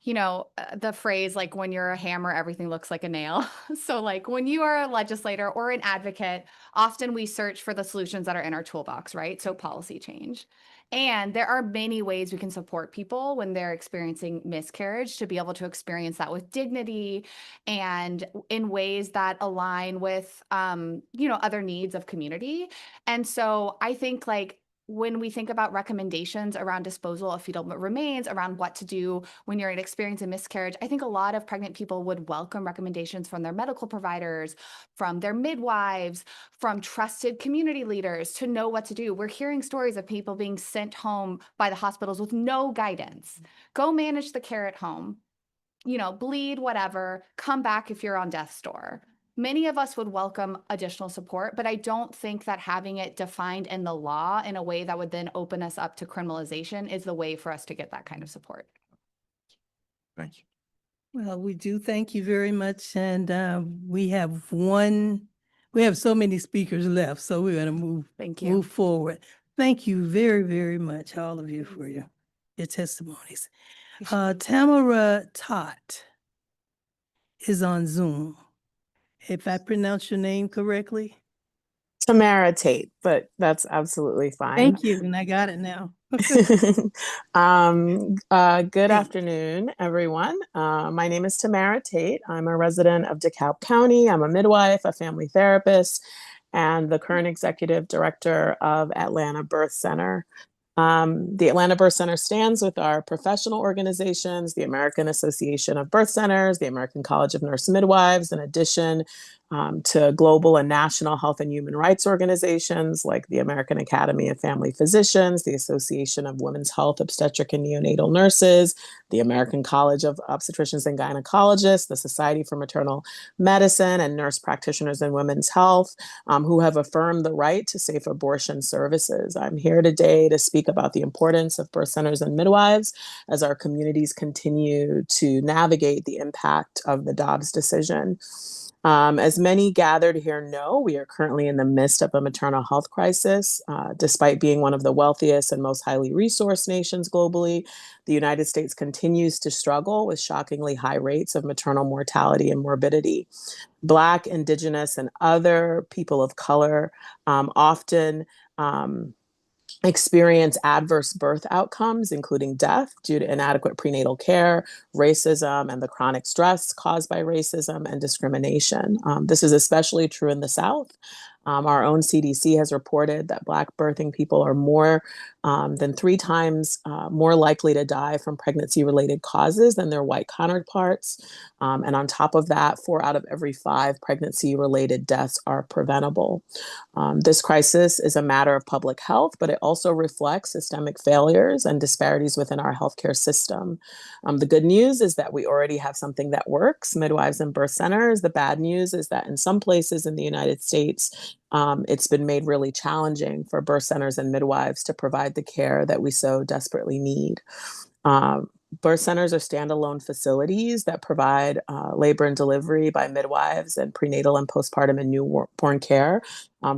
S12: the phrase, like, when you're a hammer, everything looks like a nail. So like when you are a legislator or an advocate, often we search for the solutions that are in our toolbox, right? So policy change. And there are many ways we can support people when they're experiencing miscarriage to be able to experience that with dignity and in ways that align with, other needs of community. And so I think, like, when we think about recommendations around disposal of fetal remains, around what to do when you're experiencing miscarriage, I think a lot of pregnant people would welcome recommendations from their medical providers, from their midwives, from trusted community leaders to know what to do. We're hearing stories of people being sent home by the hospitals with no guidance. Go manage the care at home, bleed, whatever, come back if you're on death's door. Many of us would welcome additional support, but I don't think that having it defined in the law in a way that would then open us up to criminalization is the way for us to get that kind of support.
S11: Thank you.
S1: Well, we do thank you very much, and we have so many speakers left, so we're going to
S3: Thank you.
S1: move forward. Thank you very, very much, all of you, for your testimonies. Tamara Tott is on Zoom. If I pronounce your name correctly.
S17: Tamara Tate, but that's absolutely fine.
S1: Thank you, and I got it now.
S17: Good afternoon, everyone. My name is Tamara Tate. I'm a resident of DeKalb County. I'm a midwife, a family therapist, and the current executive director of Atlanta Birth Center. The Atlanta Birth Center stands with our professional organizations, the American Association of Birth Centers, the American College of Nurse Midwives, in addition to global and national health and human rights organizations like the American Academy of Family Physicians, the Association of Women's Health Obstetric and Neonatal Nurses, the American College of Obstetricians and Gynecologists, the Society for Maternal Medicine, and nurse practitioners in women's health, who have affirmed the right to safe abortion services. I'm here today to speak about the importance of birth centers and midwives as our communities continue to navigate the impact of the Dobbs decision. As many gathered here know, we are currently in the midst of a maternal health crisis. Despite being one of the wealthiest and most highly resourced nations globally, the United States continues to struggle with shockingly high rates of maternal mortality and morbidity. Black, Indigenous, and other people of color often experience adverse birth outcomes, including death due to inadequate prenatal care, racism, and the chronic stress caused by racism and discrimination. This is especially true in the South. Our own CDC has reported that Black birthing people are more than 3 times more likely to die from pregnancy-related causes than their white counterparts. And on top of that, 4 out of every 5 pregnancy-related deaths are preventable. This crisis is a matter of public health, but it also reflects systemic failures and disparities within our healthcare system. The good news is that we already have something that works, midwives and birth centers. The bad news is that in some places in the United States, it's been made really challenging for birth centers and midwives to provide the care that we so desperately need. Birth centers are standalone facilities that provide labor and delivery by midwives and prenatal and postpartum and newborn care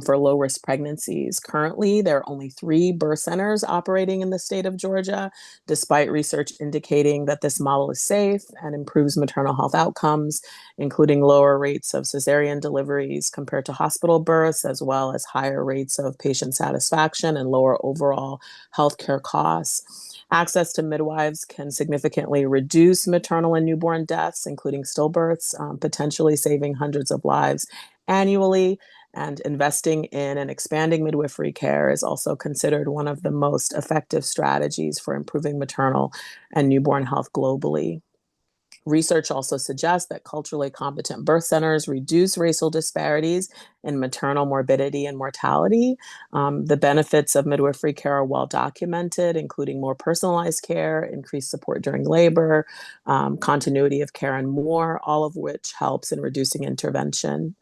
S17: for low-risk pregnancies. Currently, there are only 3 birth centers operating in the state of Georgia, despite research indicating that this model is safe and improves maternal health outcomes, including lower rates of cesarean deliveries compared to hospital births, as well as higher rates of patient satisfaction and lower overall healthcare costs. Access to midwives can significantly reduce maternal and newborn deaths, including stillbirths, potentially saving hundreds of lives annually. And investing in and expanding midwifery care is also considered one of the most effective strategies for improving maternal and newborn health globally. Research also suggests that culturally competent birth centers reduce racial disparities in maternal morbidity and mortality. The benefits of midwifery care are well documented, including more personalized care, increased support during labor, continuity of care, and more, all of which helps in reducing intervention.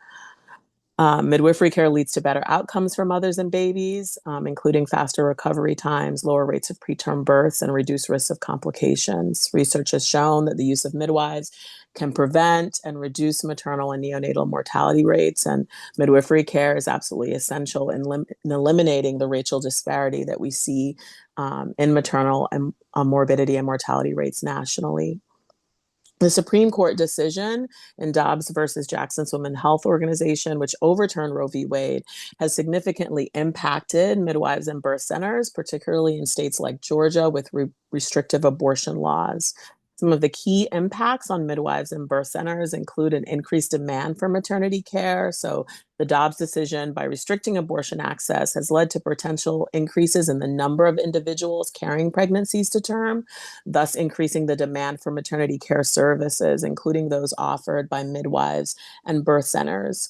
S17: Midwifery care leads to better outcomes for mothers and babies, including faster recovery times, lower rates of preterm births, and reduced risks of complications. Research has shown that the use of midwives can prevent and reduce maternal and neonatal mortality rates, and midwifery care is absolutely essential in eliminating the racial disparity that we see in maternal and morbidity and mortality rates nationally. The Supreme Court decision in Dobbs versus Jackson's Women's Health Organization, which overturned Roe v. Wade, has significantly impacted midwives and birth centers, particularly in states like Georgia with restrictive abortion laws. Some of the key impacts on midwives and birth centers include an increased demand for maternity care. So The Dobbs decision, by restricting abortion access, has led to potential increases in the number of individuals carrying pregnancies to term, thus increasing the demand for maternity care services, including those offered by midwives and birth centers.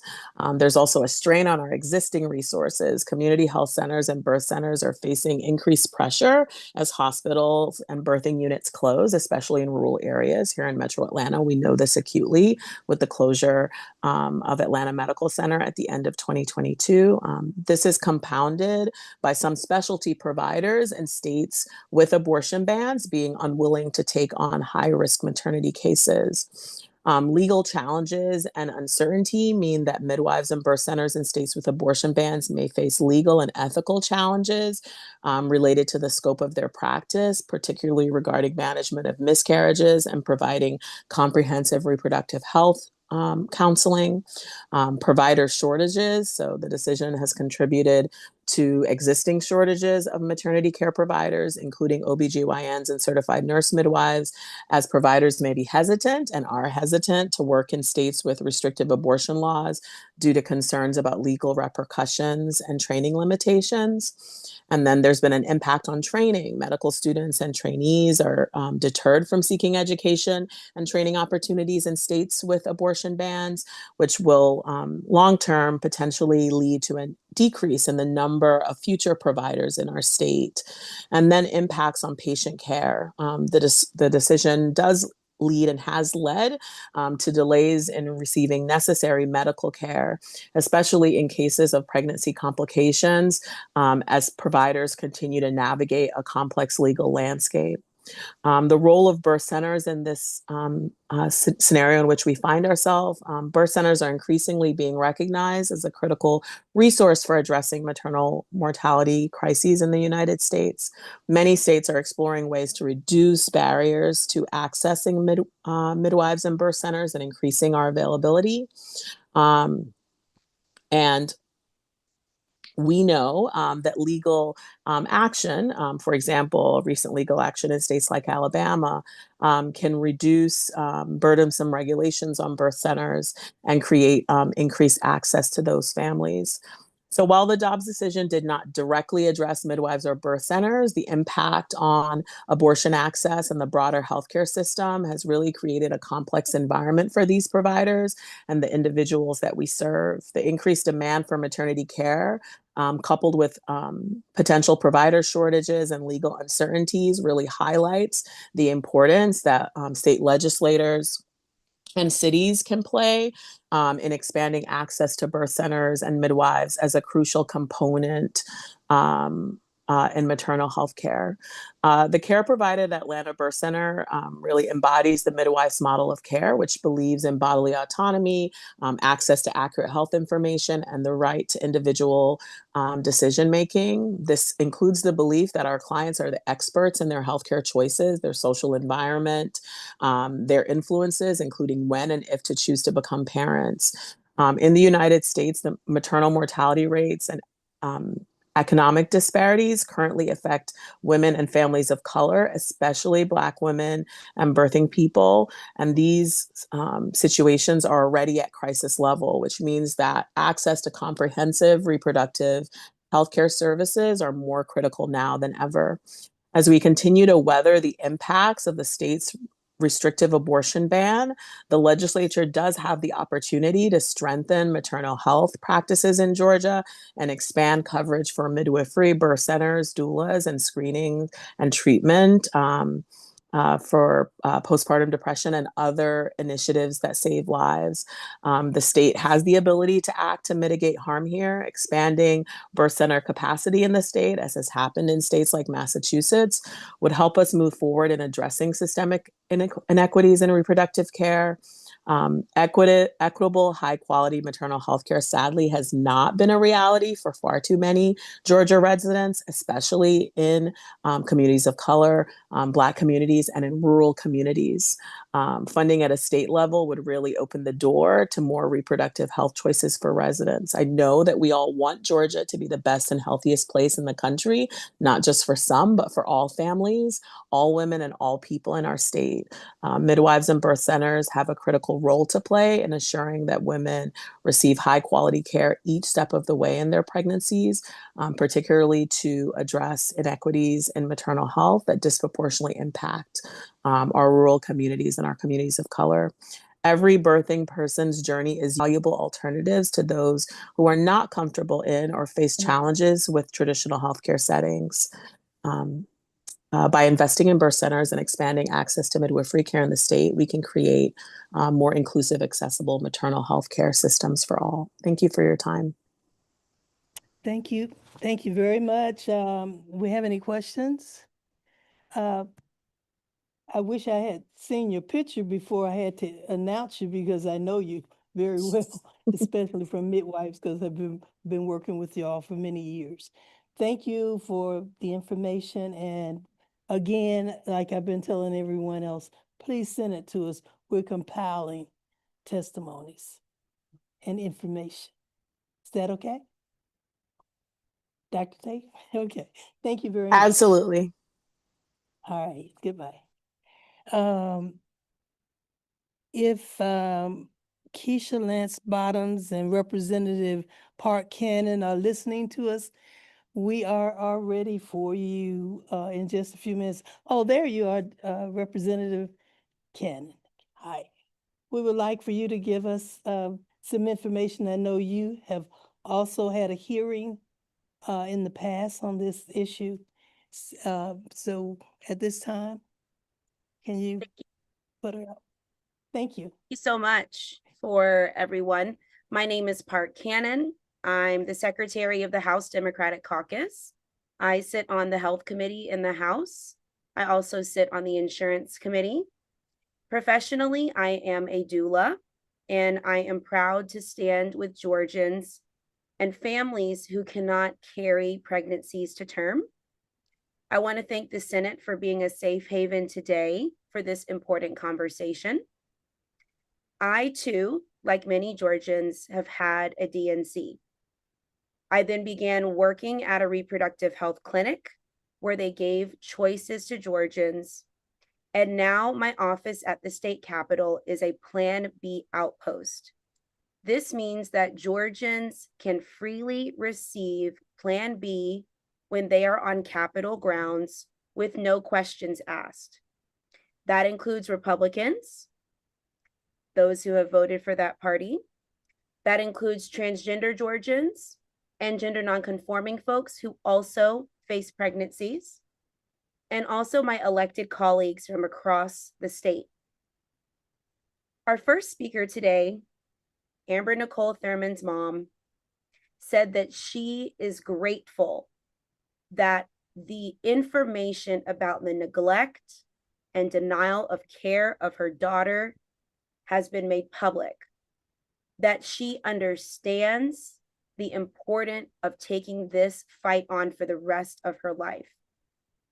S17: There's also a strain on our existing resources. Community health centers and birth centers are facing increased pressure as hospitals and birthing units close, especially in rural areas. Here in Metro Atlanta, we know this acutely with the closure of Atlanta Medical Center at the end of 2022. This is compounded by some specialty providers in states with abortion bans being unwilling to take on high-risk maternity cases. Legal challenges and uncertainty mean that midwives and birth centers in states with abortion bans may face legal and ethical challenges related to the scope of their practice, particularly regarding management of miscarriages and providing comprehensive reproductive health counseling, provider shortages. So the decision has contributed to existing shortages of maternity care providers, including OBGYNs and certified nurse midwives, as providers may be hesitant and are hesitant to work in states with restrictive abortion laws due to concerns about legal repercussions and training limitations. And then there's been an impact on training. Medical students and trainees are deterred from seeking education and training opportunities in states with abortion bans, which will long-term potentially lead to a decrease in the number of future providers in our state. And then impacts on patient care. The decision does lead and has led to delays in receiving necessary medical care, especially in cases of pregnancy complications, as providers continue to navigate a complex legal landscape. The role of birth centers in this scenario in which we find ourselves, birth centers are increasingly being recognized as a critical resource for addressing maternal mortality crises in the United States. Many states are exploring ways to reduce barriers to accessing midwives and birth centers and increasing our availability. And we know that legal action, for example, recent legal action in states like Alabama, can reduce burdensome regulations on birth centers and create increased access to those families. So while the Dobbs decision did not directly address midwives or birth centers, the impact on abortion access and the broader healthcare system has really created a complex environment for these providers and the individuals that we serve. The increased demand for maternity care, coupled with potential provider shortages and legal uncertainties, really highlights the importance that state legislators and cities can play in expanding access to birth centers and midwives as a crucial component in maternal health care. The care provided at Atlanta Birth Center really embodies the midwife's model of care, which believes in bodily autonomy, access to accurate health information, and the right to individual decision-making. This includes the belief that our clients are the experts in their healthcare choices, their social environment, their influences, including when and if to choose to become parents. In the United States, the maternal mortality rates and economic disparities currently affect women and families of color, especially Black women and birthing people. And these situations are already at crisis level, which means that access to comprehensive reproductive healthcare services are more critical now than ever. As we continue to weather the impacts of the state's restrictive abortion ban, the legislature does have the opportunity to strengthen maternal health practices in Georgia and expand coverage for midwifery, birth centers, doulas, and screening and treatment for postpartum depression and other initiatives that save lives. The state has the ability to act to mitigate harm here, expanding birth center capacity in the state, as has happened in states like Massachusetts, would help us move forward in addressing systemic inequities in reproductive care. Equitable, high-quality maternal health care sadly has not been a reality for far too many Georgia residents, especially in communities of color, Black communities, and in rural communities. Funding at a state level would really open the door to more reproductive health choices for residents. I know that we all want Georgia to be the best and healthiest place in the country, not just for some, but for all families, all women, and all people in our state. Midwives and birth centers have a critical critical role to play in ensuring that women receive high quality care each step of the way in their pregnancies, particularly to address inequities in maternal health that disproportionately impact our rural communities and our communities of color. Every birthing person's journey is valuable alternatives to those who are not comfortable in or face challenges with traditional healthcare settings. By investing in birth centers and expanding access to midwifery care in the state, we can create more inclusive, accessible maternal health care systems for all. Thank you for your time.
S1: Thank you. Thank you very much. We have any questions? I wish I had seen your picture before I had to announce you because I know you very well, especially from midwives, because I've been working with y'all for many years. Thank you for the information. And again, like I've been telling everyone else, please send it to us. We're compiling testimonies and information. Is that okay? Dr. Tate? Okay. Thank you very much.
S17: Absolutely.
S1: All right. Goodbye. If Keisha Lance Bottoms and Representative Park Cannon are listening to us, we are ready for you in just a few minutes. Oh, there you are, Representative Cannon. Hi. We would like for you to give us some information. I know you have also had a hearing in the past on this issue. So at this time, can you put it up? Thank you.
S18: Thank you so much for everyone. My name is Park Cannon. I'm the Secretary of the House Democratic Caucus. I sit on the Health Committee in the House. I also sit on the Insurance Committee. Professionally, I am a doula, and I am proud to stand with Georgians and families who cannot carry pregnancies to term. I want to thank the Senate for being a safe haven today for this important conversation. I too, like many Georgians, have had a DNC. I then began working at a reproductive health clinic where they gave choices to Georgians. And now my office at the state capitol is a Plan B outpost. This means that Georgians can freely receive Plan B when they are on Capitol grounds with no questions asked. That includes Republicans, those who have voted for that party. That includes transgender Georgians and gender nonconforming folks who also face pregnancies, and also my elected colleagues from across the state. Our first speaker today, Amber Nicole Thurman's mom, said that she is grateful that the information about the neglect and denial of care of her daughter has been made public, that she understands the importance of taking this fight on for the rest of her life.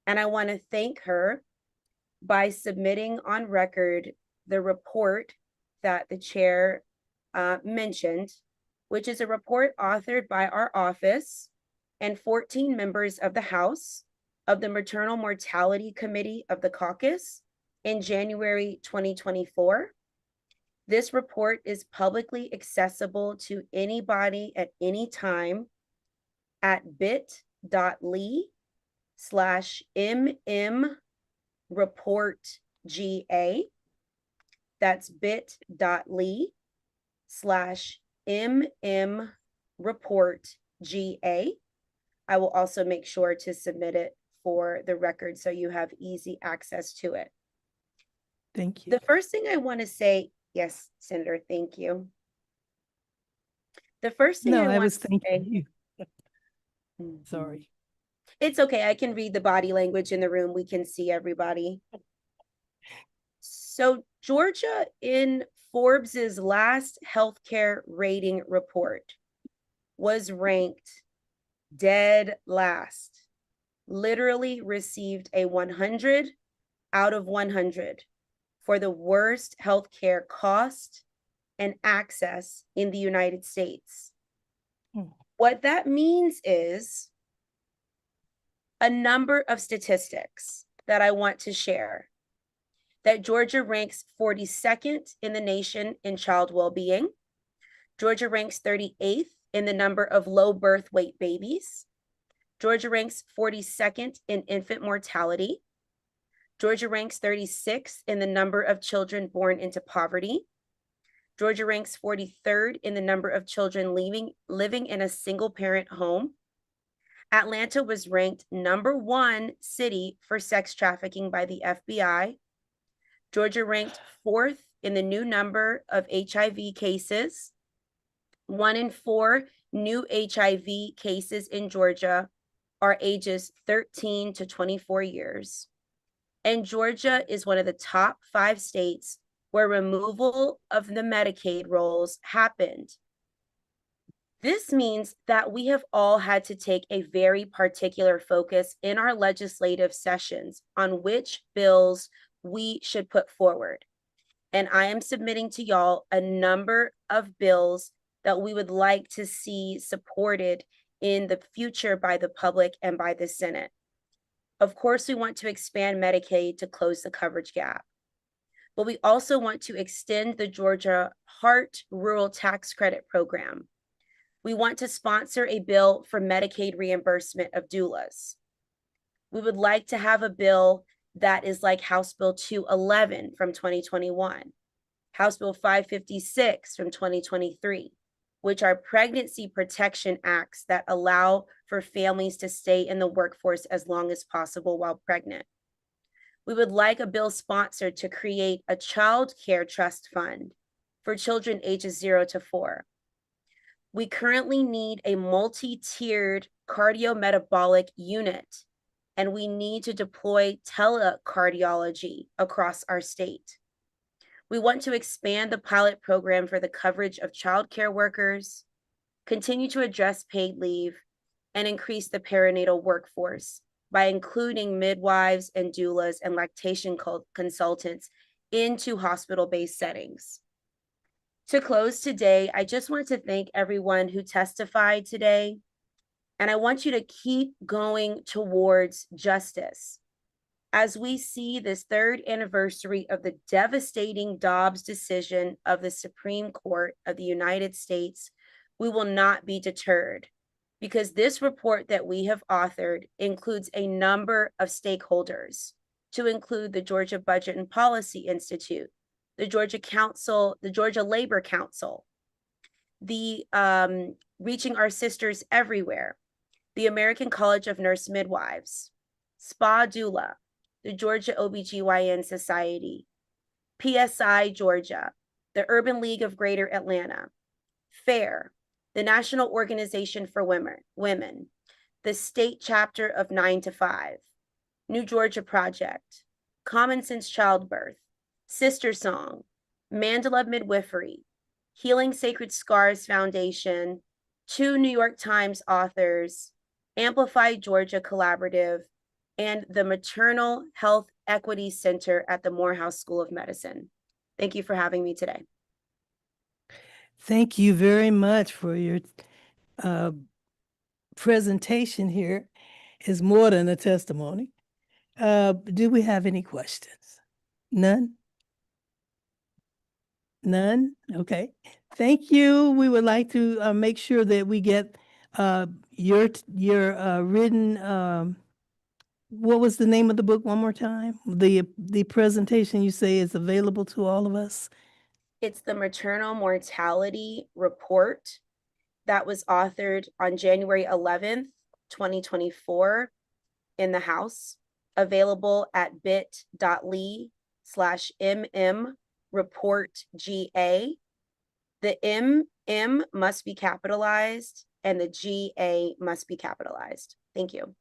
S18: And I want to thank her by submitting on record the report that the chair mentioned, which is a report authored by our office and 14 members of the House of the Maternal Mortality Committee of the Caucus in January 2024. This report is publicly accessible to anybody at any time at bit.ly/MMReportGA. That's bit.ly/MMReportGA. I will also make sure to submit it for the record so you have easy access to it.
S1: Thank you.
S18: The first thing I want to say, yes, Senator, thank you. The first thing
S1: No,
S18: I
S1: I
S18: want
S1: was
S18: to
S1: thanking
S18: say,
S1: you. Sorry.
S18: it's okay. I can read the body language in the room. We can see everybody. So Georgia, in Forbes's last healthcare rating report, was ranked dead last, literally received a 100 out of 100 for the worst healthcare cost and access in the United States. What that means is a number of statistics that I want to share. that Georgia ranks 42nd in the nation in child well-being. Georgia ranks 38th in the number of low birth weight babies. Georgia ranks 42nd in infant mortality. Georgia ranks 36th in the number of children born into poverty. Georgia ranks 43rd in the number of children living in a single parent home. Atlanta was ranked #1 city for sex trafficking by the FBI. Georgia ranked 4th in the new number of HIV cases. 1 in 4 new HIV cases in Georgia are ages 13 to 24 years. And Georgia is one of the top 5 states where removal of the Medicaid rolls happened. This means that we have all had to take a very particular focus in our legislative sessions on which bills we should put forward. And I am submitting to y'all a number of bills that we would like to see supported in the future by the public and by the Senate. Of course, we want to expand Medicaid to close the coverage gap, but we also want to extend the Georgia HART Rural Tax Credit Program. We want to sponsor a bill for Medicaid reimbursement of doulas. We would like to have a bill that is like House Bill 211 from 2021, House Bill 556 from 2023, which are pregnancy protection acts that allow for families to stay in the workforce as long as possible while pregnant. We would like a bill sponsored to create a child care trust fund for children ages 0 to 4. We currently need a multi-tiered cardiometabolic unit, and we need to deploy telecardiology across our state. We want to expand the pilot program for the coverage of child care workers, continue to address paid leave, and increase the perinatal workforce by including midwives and doulas and lactation consultants into hospital-based settings. To close today, I just want to thank everyone who testified today, and I want you to keep going towards justice. As we see this 3rd anniversary of the devastating Dobbs decision of the Supreme Court of the United States, we will not be deterred, because this report that we have authored includes a number of stakeholders, to include the Georgia Budget and Policy Institute, the Georgia Council, the Georgia Labor Council, the Reaching Our Sisters Everywhere, the American College of Nurse Midwives, SPA Doula, the Georgia OBGYN Society, PSI Georgia, the Urban League of Greater Atlanta, FAIR, the National Organization for Women, the state chapter of 9 to 5, New Georgia Project, Common Sense Childbirth, Sister Song, Mandela Midwifery, Healing Sacred Scars Foundation, 2 New York Times authors, Amplify Georgia Collaborative, and the Maternal Health Equity Center at the Morehouse School of Medicine. Thank you for having me today.
S1: Thank you very much for your presentation here. Is more than a testimony. Do we have any questions? None? None? Okay. Thank you. We would like to make sure that we get your written, what was the name of the book one more time? The presentation you say is available to all of us?
S18: It's the Maternal Mortality Report that was authored on January 11th, 2024 in the House, available at bit.ly/MMReportGA. The M must be capitalized and the GA must be capitalized. Thank you.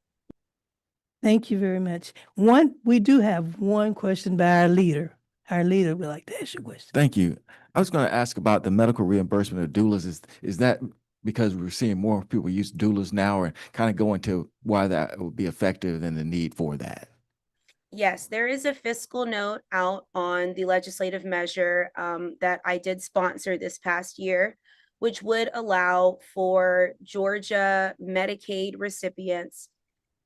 S1: Thank you very much. We do have one question by our leader. Our leader would like to ask you a question.
S11: Thank you. I was going to ask about the medical reimbursement of doulas. Is that because we're seeing more people use doulas now, or kind of go into why that would be effective and the need for that?
S18: Yes, there is a fiscal note out on the legislative measure that I did sponsor this past year, which would allow for Georgia Medicaid recipients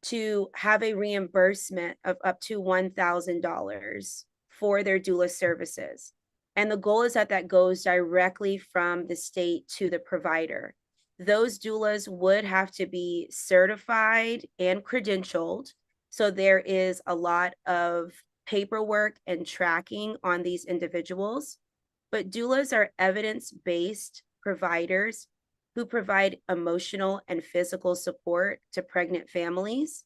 S18: to have a reimbursement of up to $1,000 for their doula services. And the goal is that that goes directly from the state to the provider. Those doulas would have to be certified and credentialed. So there is a lot of paperwork and tracking on these individuals. But doulas are evidence-based providers who provide emotional and physical support to pregnant families.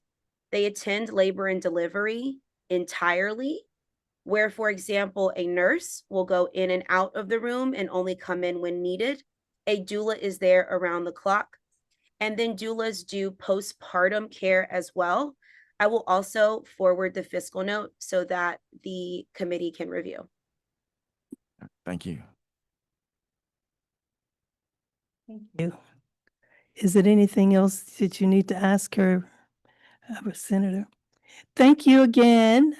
S18: They attend labor and delivery entirely, where, for example, a nurse will go in and out of the room and only come in when needed. A doula is there around the clock. And then doulas do postpartum care as well. I will also forward the fiscal note so that the committee can review.
S11: Thank you.
S1: Thank you. Is there anything else that you need to ask her, Senator? Thank you again,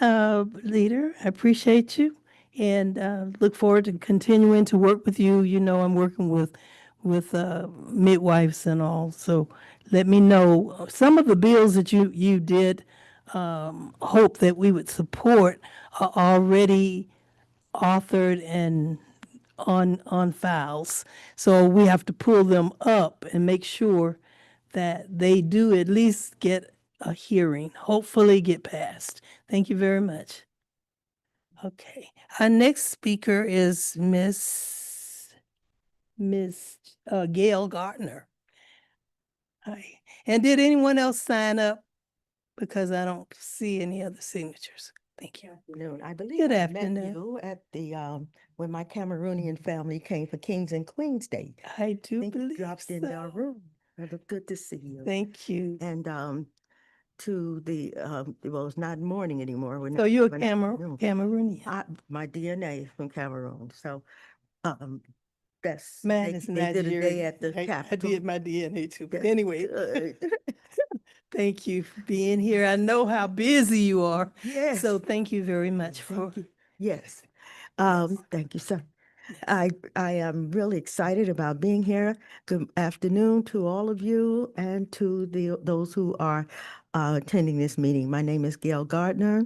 S1: Leader. I appreciate you and look forward to continuing to work with you. You know, I'm working with midwives and all, so let me know. Some of the bills that you did hope that we would support are already authored and on files. So we have to pull them up and make sure that they do at least get a hearing, hopefully get passed. Thank you very much. Okay, our next speaker is Miss Gail Gardner. Hi. And did anyone else sign up? Because I don't see any other signatures. Thank you.
S19: Afternoon. I believe
S1: Good
S19: I met
S1: afternoon.
S19: you at the when my Cameroonian family came for Kings and Queens Day.
S1: I do
S19: think you
S1: believe
S19: dropped in our
S1: so.
S19: room. It was good to see you.
S1: Thank you.
S19: And to the well, it's not morning anymore. We're
S1: So
S19: not
S1: you're a
S19: having afternoon.
S1: Cameroonian.
S19: My DNA is from Cameroon. So that's
S1: Mine is
S19: they did a day
S1: Nigerian.
S19: at the
S1: I
S19: Capitol.
S1: did my DNA too, but
S19: That's
S1: anyway.
S19: good.
S1: Thank you for being here. I know how busy you are.
S19: Yes.
S1: So thank you very much for.
S19: Thank you. Yes. Thank you, sir. I am really excited about being here. Good afternoon to all of you and to those who are attending this meeting. My name is Gail Gardner,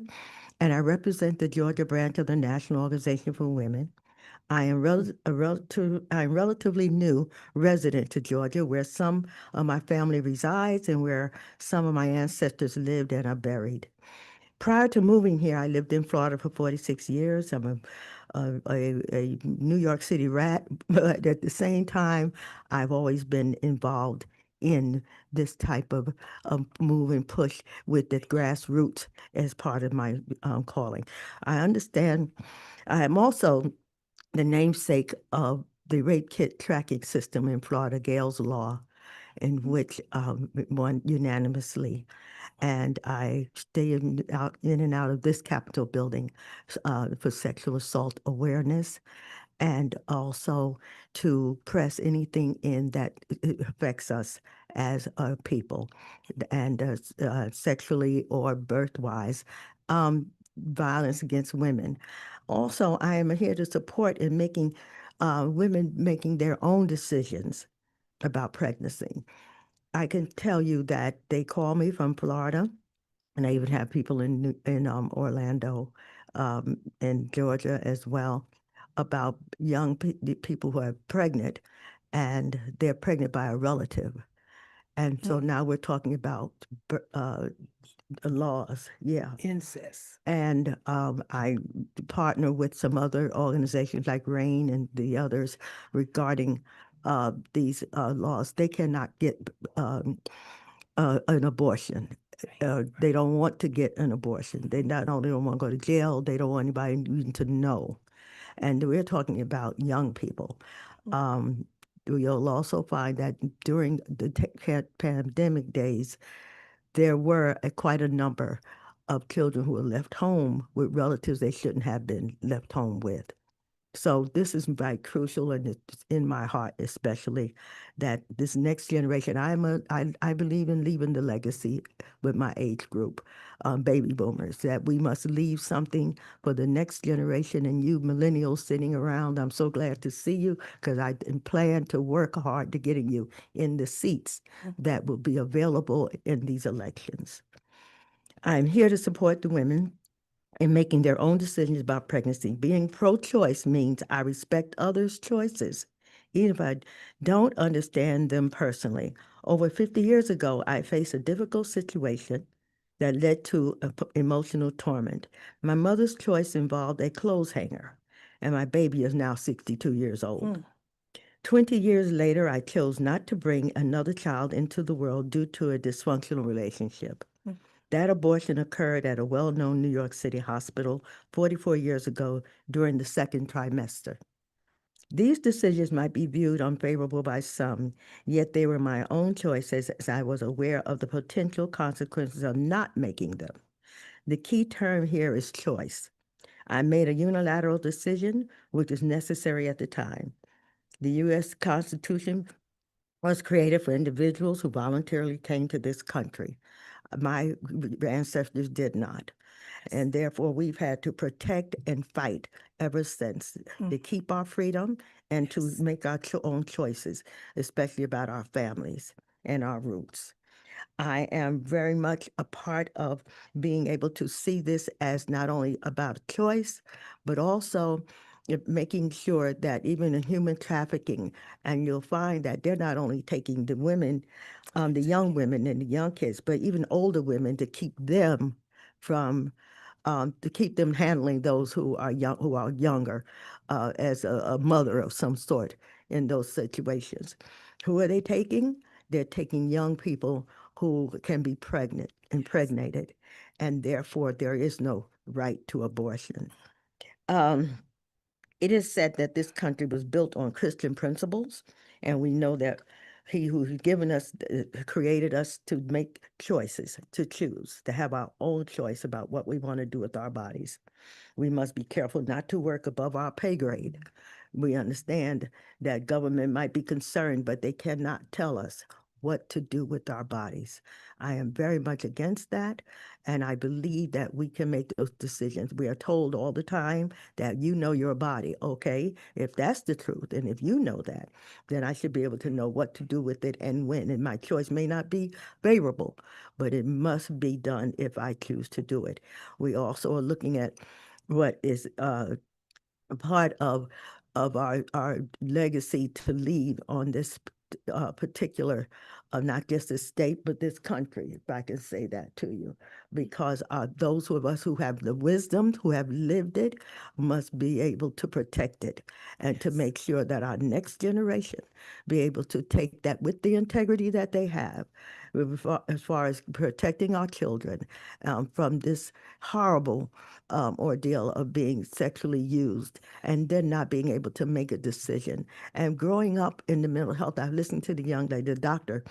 S19: and I represent the Georgia branch of the National Organization for Women. I am I'm relatively new resident to Georgia, where some of my family resides and where some of my ancestors lived and are buried. Prior to moving here, I lived in Florida for 46 years. I'm a New York City rat, but at the same time, I've always been involved in this type of move and push with the grassroots as part of my calling. I understand I am also the namesake of the rape kit tracking system in Florida, Gale's Law, in which won unanimously. And I stay in and out of this Capitol building for sexual assault awareness, and also to press anything in that affects us as a people, and sexually or birth-wise, violence against women. Also, I am here to support in making women making their own decisions about pregnancy. I can tell you that they call me from Florida, and I even have people in Orlando, and Georgia as well, about young people who are pregnant, and they're pregnant by a relative. And so now we're talking about laws, yeah.
S1: Incest.
S19: And I partner with some other organizations like RAIN and the others regarding these laws. They cannot get an abortion. They don't want to get an abortion. They not only don't want to go to jail, they don't want anybody even to know. And we're talking about young people. You'll also find that during the pandemic days, there were quite a number of children who were left home with relatives they shouldn't have been left home with. So this is very crucial, and it's in my heart especially that this next generation, I believe in leaving the legacy with my age group, baby boomers, that we must leave something for the next generation. And you millennials sitting around, I'm so glad to see you, because I plan to work hard to getting you in the seats that will be available in these elections. I'm here to support the women in making their own decisions about pregnancy. Being pro-choice means I respect others' choices, even if I don't understand them personally. Over 50 years ago, I faced a difficult situation that led to emotional torment. My mother's choice involved a clothes hanger, and my baby is now 62 years old. 20 years later, I chose not to bring another child into the world due to a dysfunctional relationship. That abortion occurred at a well-known New York City hospital 44 years ago during the second trimester. These decisions might be viewed unfavorable by some, yet they were my own choices as I was aware of the potential consequences of not making them. The key term here is choice. I made a unilateral decision, which was necessary at the time. The U.S. Constitution was created for individuals who voluntarily came to this country. My ancestors did not. And therefore, we've had to protect and fight ever since to keep our freedom and to make our own choices, especially about our families and our roots. I am very much a part of being able to see this as not only about choice, but also making sure that even in human trafficking, and you'll find that they're not only taking the women, the young women and the young kids, but even older women to keep them from to keep them handling those who are younger as a mother of some sort in those situations. Who are they taking? They're taking young people who can be impregnated, and therefore there is no right to abortion. It is said that this country was built on Christian principles, and we know that he who's given us, created us to make choices, to choose, to have our own choice about what we want to do with our bodies. We must be careful not to work above our pay grade. We understand that government might be concerned, but they cannot tell us what to do with our bodies. I am very much against that, and I believe that we can make those decisions. We are told all the time that you know your body. Okay, if that's the truth, and if you know that, then I should be able to know what to do with it and when. And my choice may not be favorable, but it must be done if I choose to do it. We also are looking at what is a part of our legacy to leave on this particular, not just this state, but this country, if I can say that to you, because those of us who have the wisdom, who have lived it, must be able to protect it and to make sure that our next generation be able to take that with the integrity that they have, as far as protecting our children from this horrible ordeal of being sexually used and then not being able to make a decision. And growing up in the mental health, I listened to the young lady, the doctor,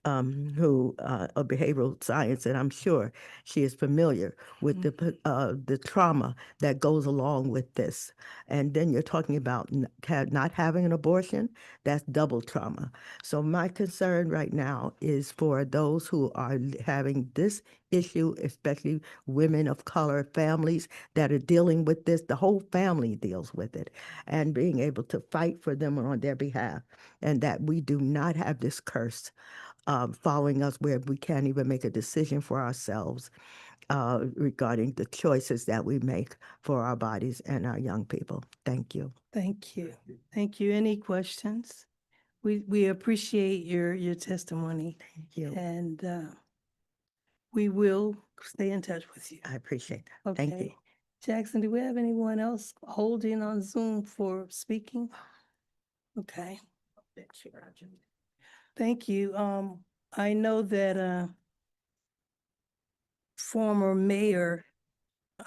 S19: who of behavioral science, and I'm sure she is familiar with the trauma that goes along with this. And then you're talking about not having an abortion, that's double trauma. So my concern right now is for those who are having this issue, especially women of color, families that are dealing with this. The whole family deals with it, and being able to fight for them on their behalf, and that we do not have this curse following us where we can't even make a decision for ourselves regarding the choices that we make for our bodies and our young people. Thank you.
S1: Thank you. Thank you. Any questions? We appreciate your testimony.
S19: Thank you.
S1: And we will stay in touch with you.
S19: I appreciate that. Thank you.
S1: Okay. Jackson, do we have anyone else holding on Zoom for speaking? Okay. Thank you. I know that former mayor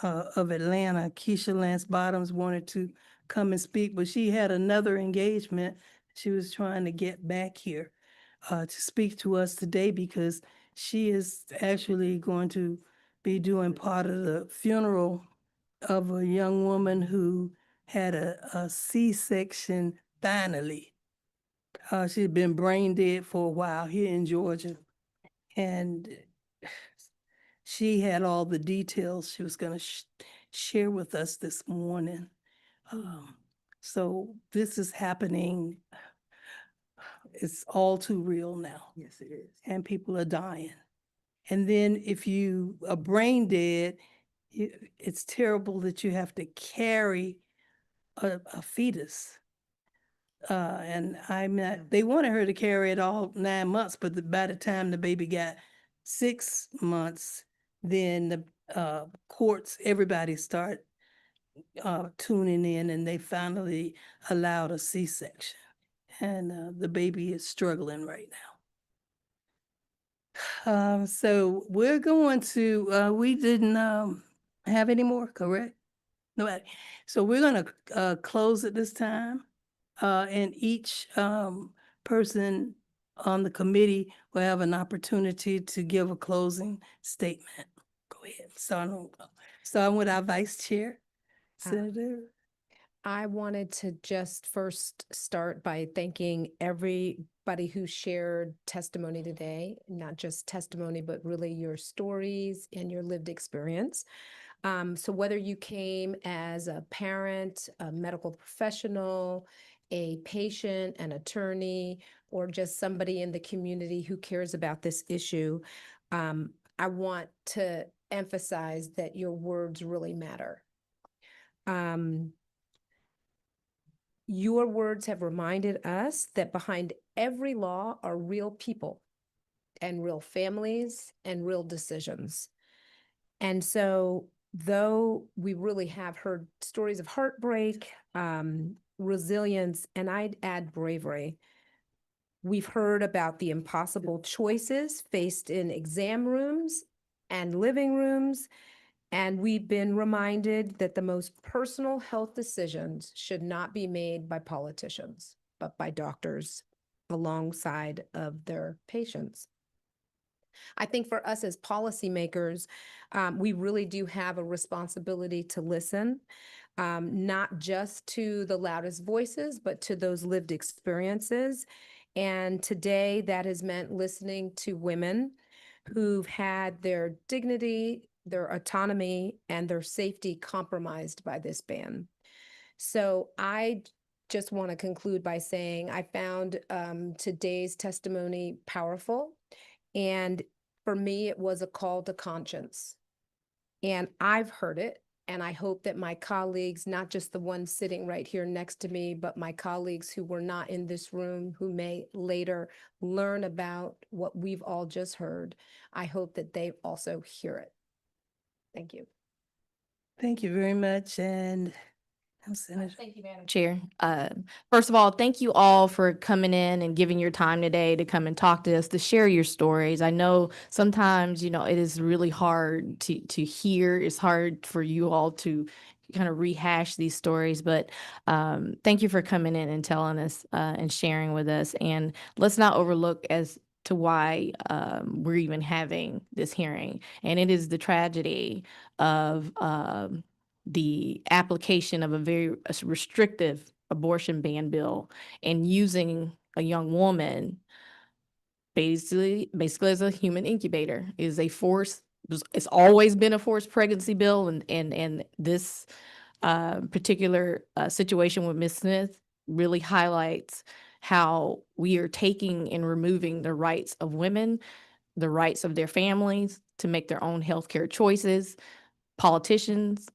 S1: of Atlanta, Keisha Lance Bottoms, wanted to come and speak, but she had another engagement. She was trying to get back here to speak to us today because she is actually going to be doing part of the funeral of a young woman who had a C-section finally. She'd been brain dead for a while here in Georgia. And she had all the details she was going to share with us this morning. So this is happening. It's all too real now.
S19: Yes, it is.
S1: And people are dying. And then if you are brain dead, it's terrible that you have to carry a fetus. And I'm not, they wanted her to carry it all 9 months, but by the time the baby got 6 months, then the courts, everybody start tuning in, and they finally allowed a C-section. And the baby is struggling right now. So we're going to, we didn't have any more, correct? Nobody. So we're gonna close at this time. And each person on the committee will have an opportunity to give a closing statement. Go ahead. Starting with our vice chair, Senator.
S15: I wanted to just first start by thanking everybody who shared testimony today, not just testimony, but really your stories and your lived experience. So whether you came as a parent, a medical professional, a patient, an attorney, or just somebody in the community who cares about this issue, I want to emphasize that your words really matter. Your words have reminded us that behind every law are real people and real families and real decisions. And so though we really have heard stories of heartbreak, resilience, and I'd add bravery, we've heard about the impossible choices faced in exam rooms and living rooms, and we've been reminded that the most personal health decisions should not be made by politicians, but by doctors alongside of their patients. I think for us as policymakers, we really do have a responsibility to listen, not just to the loudest voices, but to those lived experiences. And today that has meant listening to women who've had their dignity, their autonomy, and their safety compromised by this ban. So I just want to conclude by saying I found today's testimony powerful. And for me, it was a call to conscience. And I've heard it. And I hope that my colleagues, not just the ones sitting right here next to me, but my colleagues who were not in this room, who may later learn about what we've all just heard, I hope that they also hear it. Thank you.
S1: Thank you very much. And Senator.
S3: Thank you, Madam Chair. First of all, thank you all for coming in and giving your time today to come and talk to us, to share your stories. I know sometimes, it is really hard to hear. It's hard for you all to kind of rehash these stories, but thank you for coming in and telling us and sharing with us. And let's not overlook as to why we're even having this hearing. And it is the tragedy of the application of a very restrictive abortion ban bill and using a young woman basically as a human incubator is a force. It's always been a forced pregnancy bill, and this particular situation with Ms. Smith really highlights how we are taking and removing the rights of women, the rights of their families to make their own healthcare choices. Politicians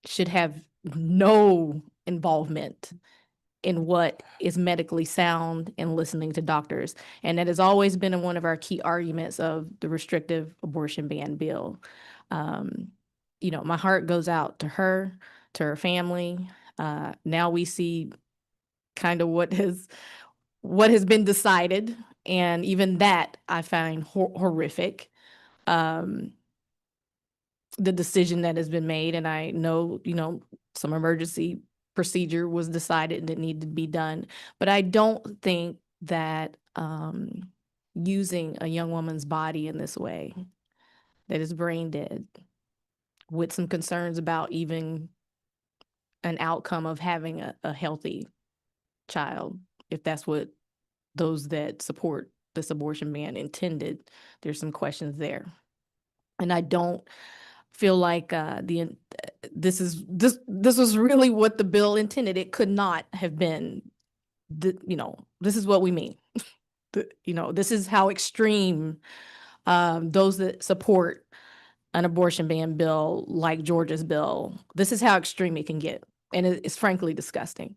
S3: should have no involvement in what is medically sound and listening to doctors. And that has always been one of our key arguments of the restrictive abortion ban bill. My heart goes out to her family. Now we see kind of what has been decided. And even that I find horrific. The decision that has been made, and I know, some emergency procedure was decided that needed to be done, but I don't think that using a young woman's body in this way that is brain dead with some concerns about even an outcome of having a healthy child, if that's what those that support this abortion ban intended, there's some questions there. And I don't feel like this was really what the bill intended. It could not have been, this is what we mean. This is how extreme those that support an abortion ban bill like Georgia's bill. This is how extreme it can get, and it's frankly disgusting.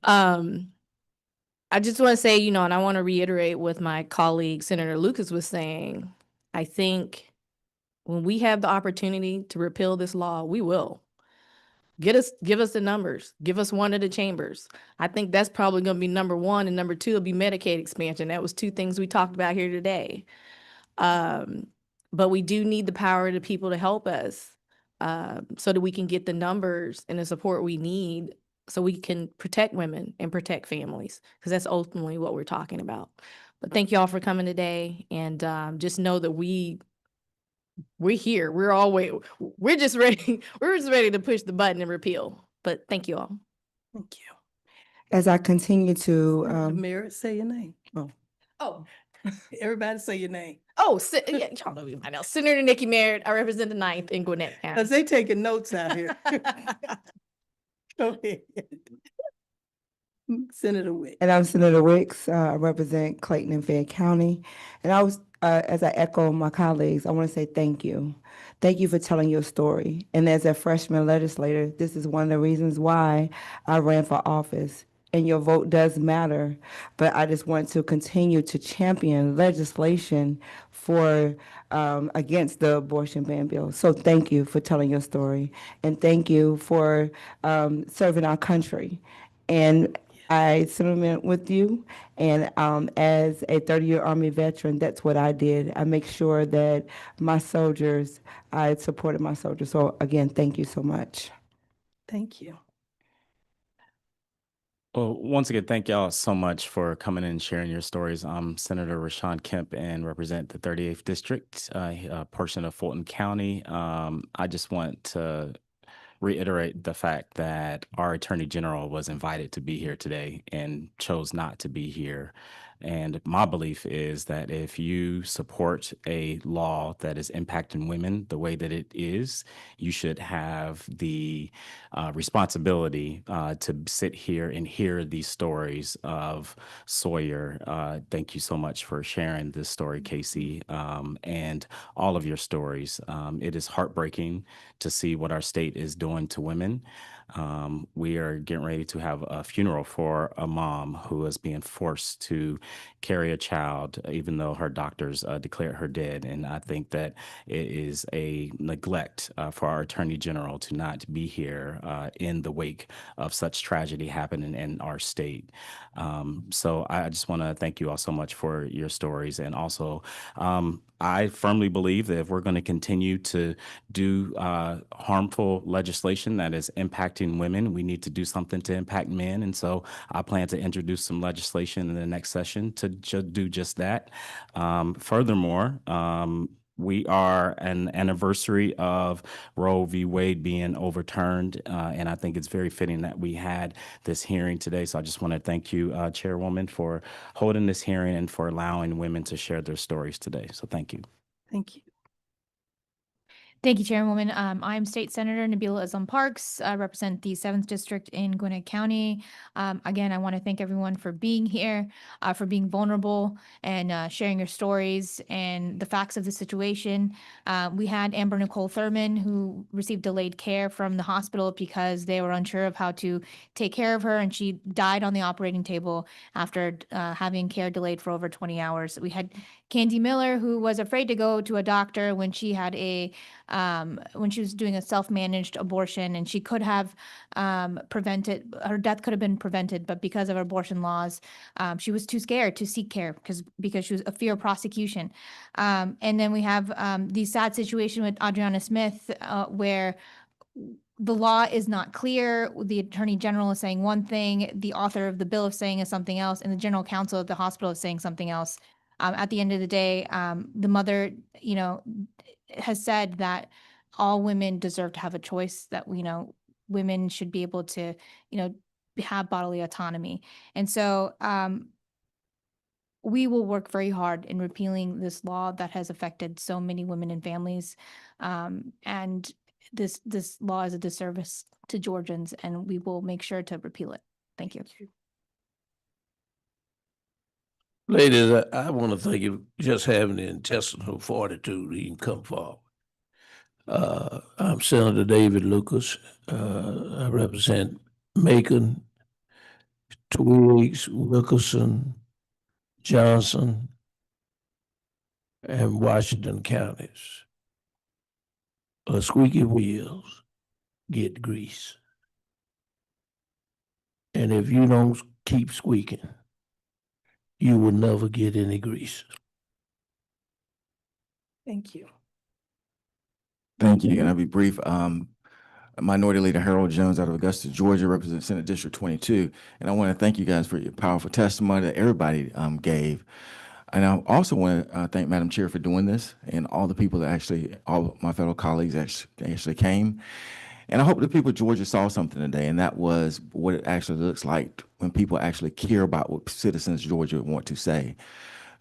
S3: I just want to say, you know, and I want to reiterate what my colleague Senator Lucas was saying. I think when we have the opportunity to repeal this law, we will. Give us the numbers. Give us one of the chambers. I think that's probably going to be number one, and number two will be Medicaid expansion. That was two things we talked about here today. But we do need the power of the people to help us, so that we can get the numbers and the support we need, so we can protect women and protect families, because that's ultimately what we're talking about. But thank you all for coming today, and just know that we're here. We're just ready. We're just ready to push the button and repeal. But thank you all.
S1: Thank you.
S5: As I continue to,
S1: Mayor, say your name.
S3: Oh,
S1: Everybody say your name.
S3: yeah, y'all know me by now. Senator Nikki Merritt. I represent the 9th in Gwinnett County.
S1: Because they taking notes out here. Go ahead. Senator Wick.
S5: and I'm Senator Wicks. I represent Clayton and Fayette County. And as I echo my colleagues, I want to say thank you. Thank you for telling your story. And as a freshman legislator, this is one of the reasons why I ran for office. And your vote does matter, but I just want to continue to champion legislation for against the abortion ban bill. So thank you for telling your story, and thank you for serving our country. And I sentiment with you, and as a 30-year Army veteran, that's what I did. I make sure that I supported my soldiers. So again, thank you so much.
S1: Thank you.
S7: Well, once again, thank y'all so much for coming in and sharing your stories. I'm Senator Rashawn Kemp and represent the 38th District, a portion of Fulton County. I just want to reiterate the fact that our Attorney General was invited to be here today and chose not to be here. And my belief is that if you support a law that is impacting women the way that it is, you should have the responsibility to sit here and hear these stories of Sawyer. Thank you so much for sharing this story, Casey, and all of your stories. It is heartbreaking to see what our state is doing to women. We are getting ready to have a funeral for a mom who is being forced to carry a child, even though her doctors declared her dead. And I think that it is a neglect for our Attorney General to not be here in the wake of such tragedy happening in our state. So I just want to thank you all so much for your stories. And also, I firmly believe that if we're going to continue to do harmful legislation that is impacting women, we need to do something to impact men. And so I plan to introduce some legislation in the next session to do just that. Furthermore, we are an anniversary of Roe v. Wade being overturned, and I think it's very fitting that we had this hearing today. So I just want to thank you, Chairwoman, for holding this hearing and for allowing women to share their stories today. So thank you.
S1: Thank you.
S4: Thank you, Chairwoman. I'm State Senator Nabila Islam Parks. I represent the 7th District in Gwinnett County. Again, I want to thank everyone for being here, for being vulnerable and sharing your stories and the facts of the situation. We had Amber Nicole Thurman, who received delayed care from the hospital because they were unsure of how to take care of her, and she died on the operating table after having care delayed for over 20 hours. We had Candy Miller, who was afraid to go to a doctor when she had when she was doing a self-managed abortion, and she could have prevented, her death could have been prevented, but because of abortion laws, she was too scared to seek care because she was a fear of prosecution. And then we have the sad situation with Adriana Smith, where the law is not clear. The Attorney General is saying one thing, the author of the bill is saying something else, and the General Counsel of the hospital is saying something else. At the end of the day, the mother, has said that all women deserve to have a choice, that, women should be able to, have bodily autonomy. And so we will work very hard in repealing this law that has affected so many women and families. And this law is a disservice to Georgians, and we will make sure to repeal it. Thank you.
S16: Ladies, I want to thank you just having the intestinal fortitude to even come forward. I'm Senator David Lucas. I represent Macon, Twiggs, Wilkerson, Johnson, and Washington counties. Squeaky wheels get grease. And if you don't keep squeaking, you will never get any grease.
S1: Thank you.
S11: Thank you. And I'll be brief. Minority Leader Harold Jones out of Augusta, Georgia, represents Senate District 22. And I want to thank you guys for your powerful testimony that everybody gave. And I also want to thank Madam Chair for doing this and all the people that actually, all of my fellow colleagues actually came. And I hope the people of Georgia saw something today, and that was what it actually looks like when people actually care about what citizens of Georgia want to say.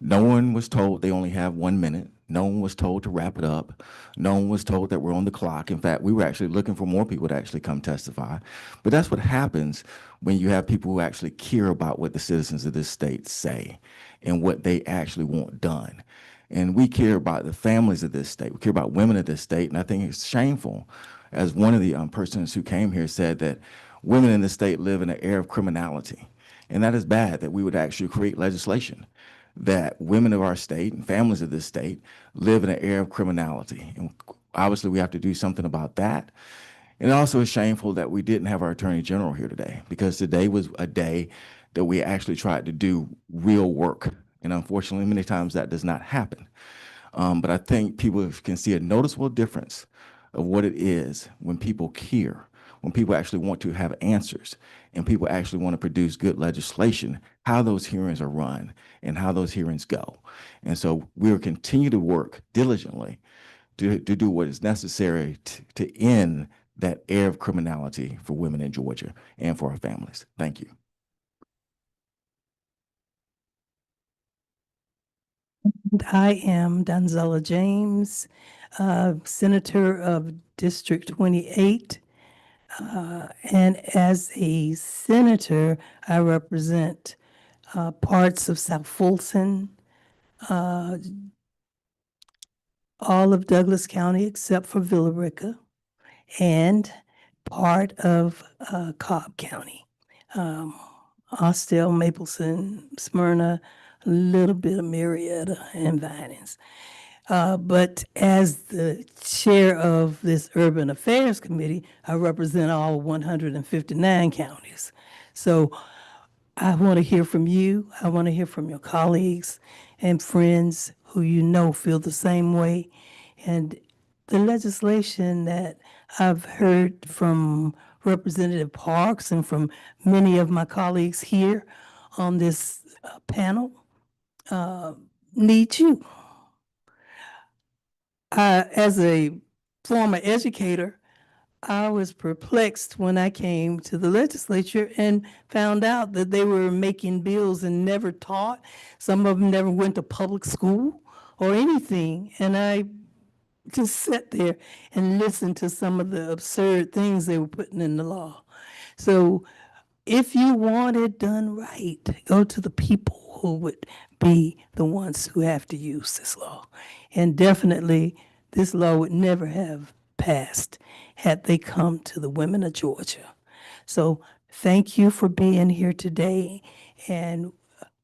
S11: No one was told they only have 1 minute. No one was told to wrap it up. No one was told that we're on the clock. In fact, we were actually looking for more people to actually come testify. But that's what happens when you have people who actually care about what the citizens of this state say and what they actually want done. And we care about the families of this state. We care about women of this state. And I think it's shameful, as one of the persons who came here said, that women in this state live in an air of criminality. And that is bad, that we would actually create legislation that women of our state and families of this state live in an air of criminality. And obviously we have to do something about that. And it also is shameful that we didn't have our Attorney General here today, because today was a day that we actually tried to do real work. And unfortunately, many times that does not happen. But I think people can see a noticeable difference of what it is when people care, when people actually want to have answers, and people actually want to produce good legislation, how those hearings are run and how those hearings go. And so we will continue to work diligently to do what is necessary to end that air of criminality for women in Georgia and for our families. Thank you.
S1: And I am Donzella James, Senator of District 28. And as a senator, I represent parts of South Fulton, all of Douglas County except for Villa Rica, and part of Cobb County. Austell, Mapleton, Smyrna, a little bit of Marietta and Vinings. But as the chair of this Urban Affairs Committee, I represent all 159 counties. So I want to hear from you. I want to hear from your colleagues and friends who you know feel the same way. And the legislation that I've heard from Representative Parks and from many of my colleagues here on this panel needs you. As a former educator, I was perplexed when I came to the legislature and found out that they were making bills and never taught. Some of them never went to public school or anything. And I just sat there and listened to some of the absurd things they were putting in the law. So if you want it done right, go to the people who would be the ones who have to use this law. And definitely, this law would never have passed had they come to the women of Georgia. So thank you for being here today. And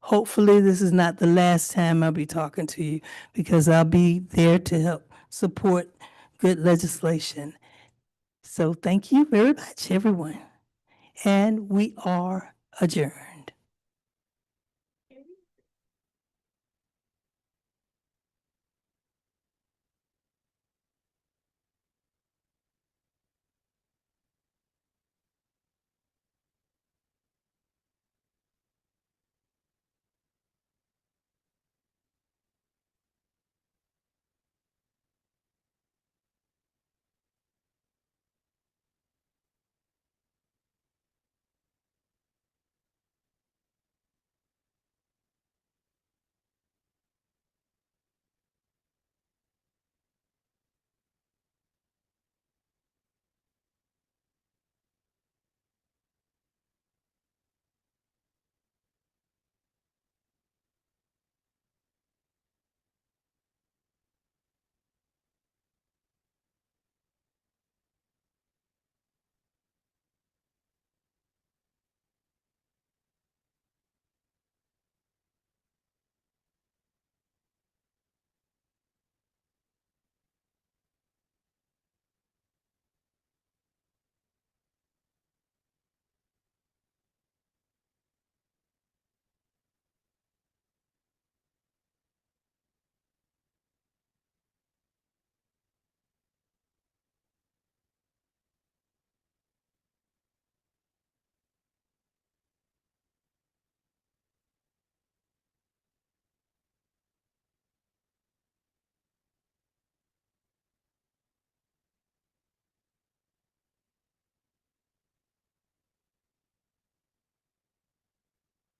S1: hopefully this is not the last time I'll be talking to you, because I'll be there to help support good legislation. So thank you very much, everyone. And we are adjourned.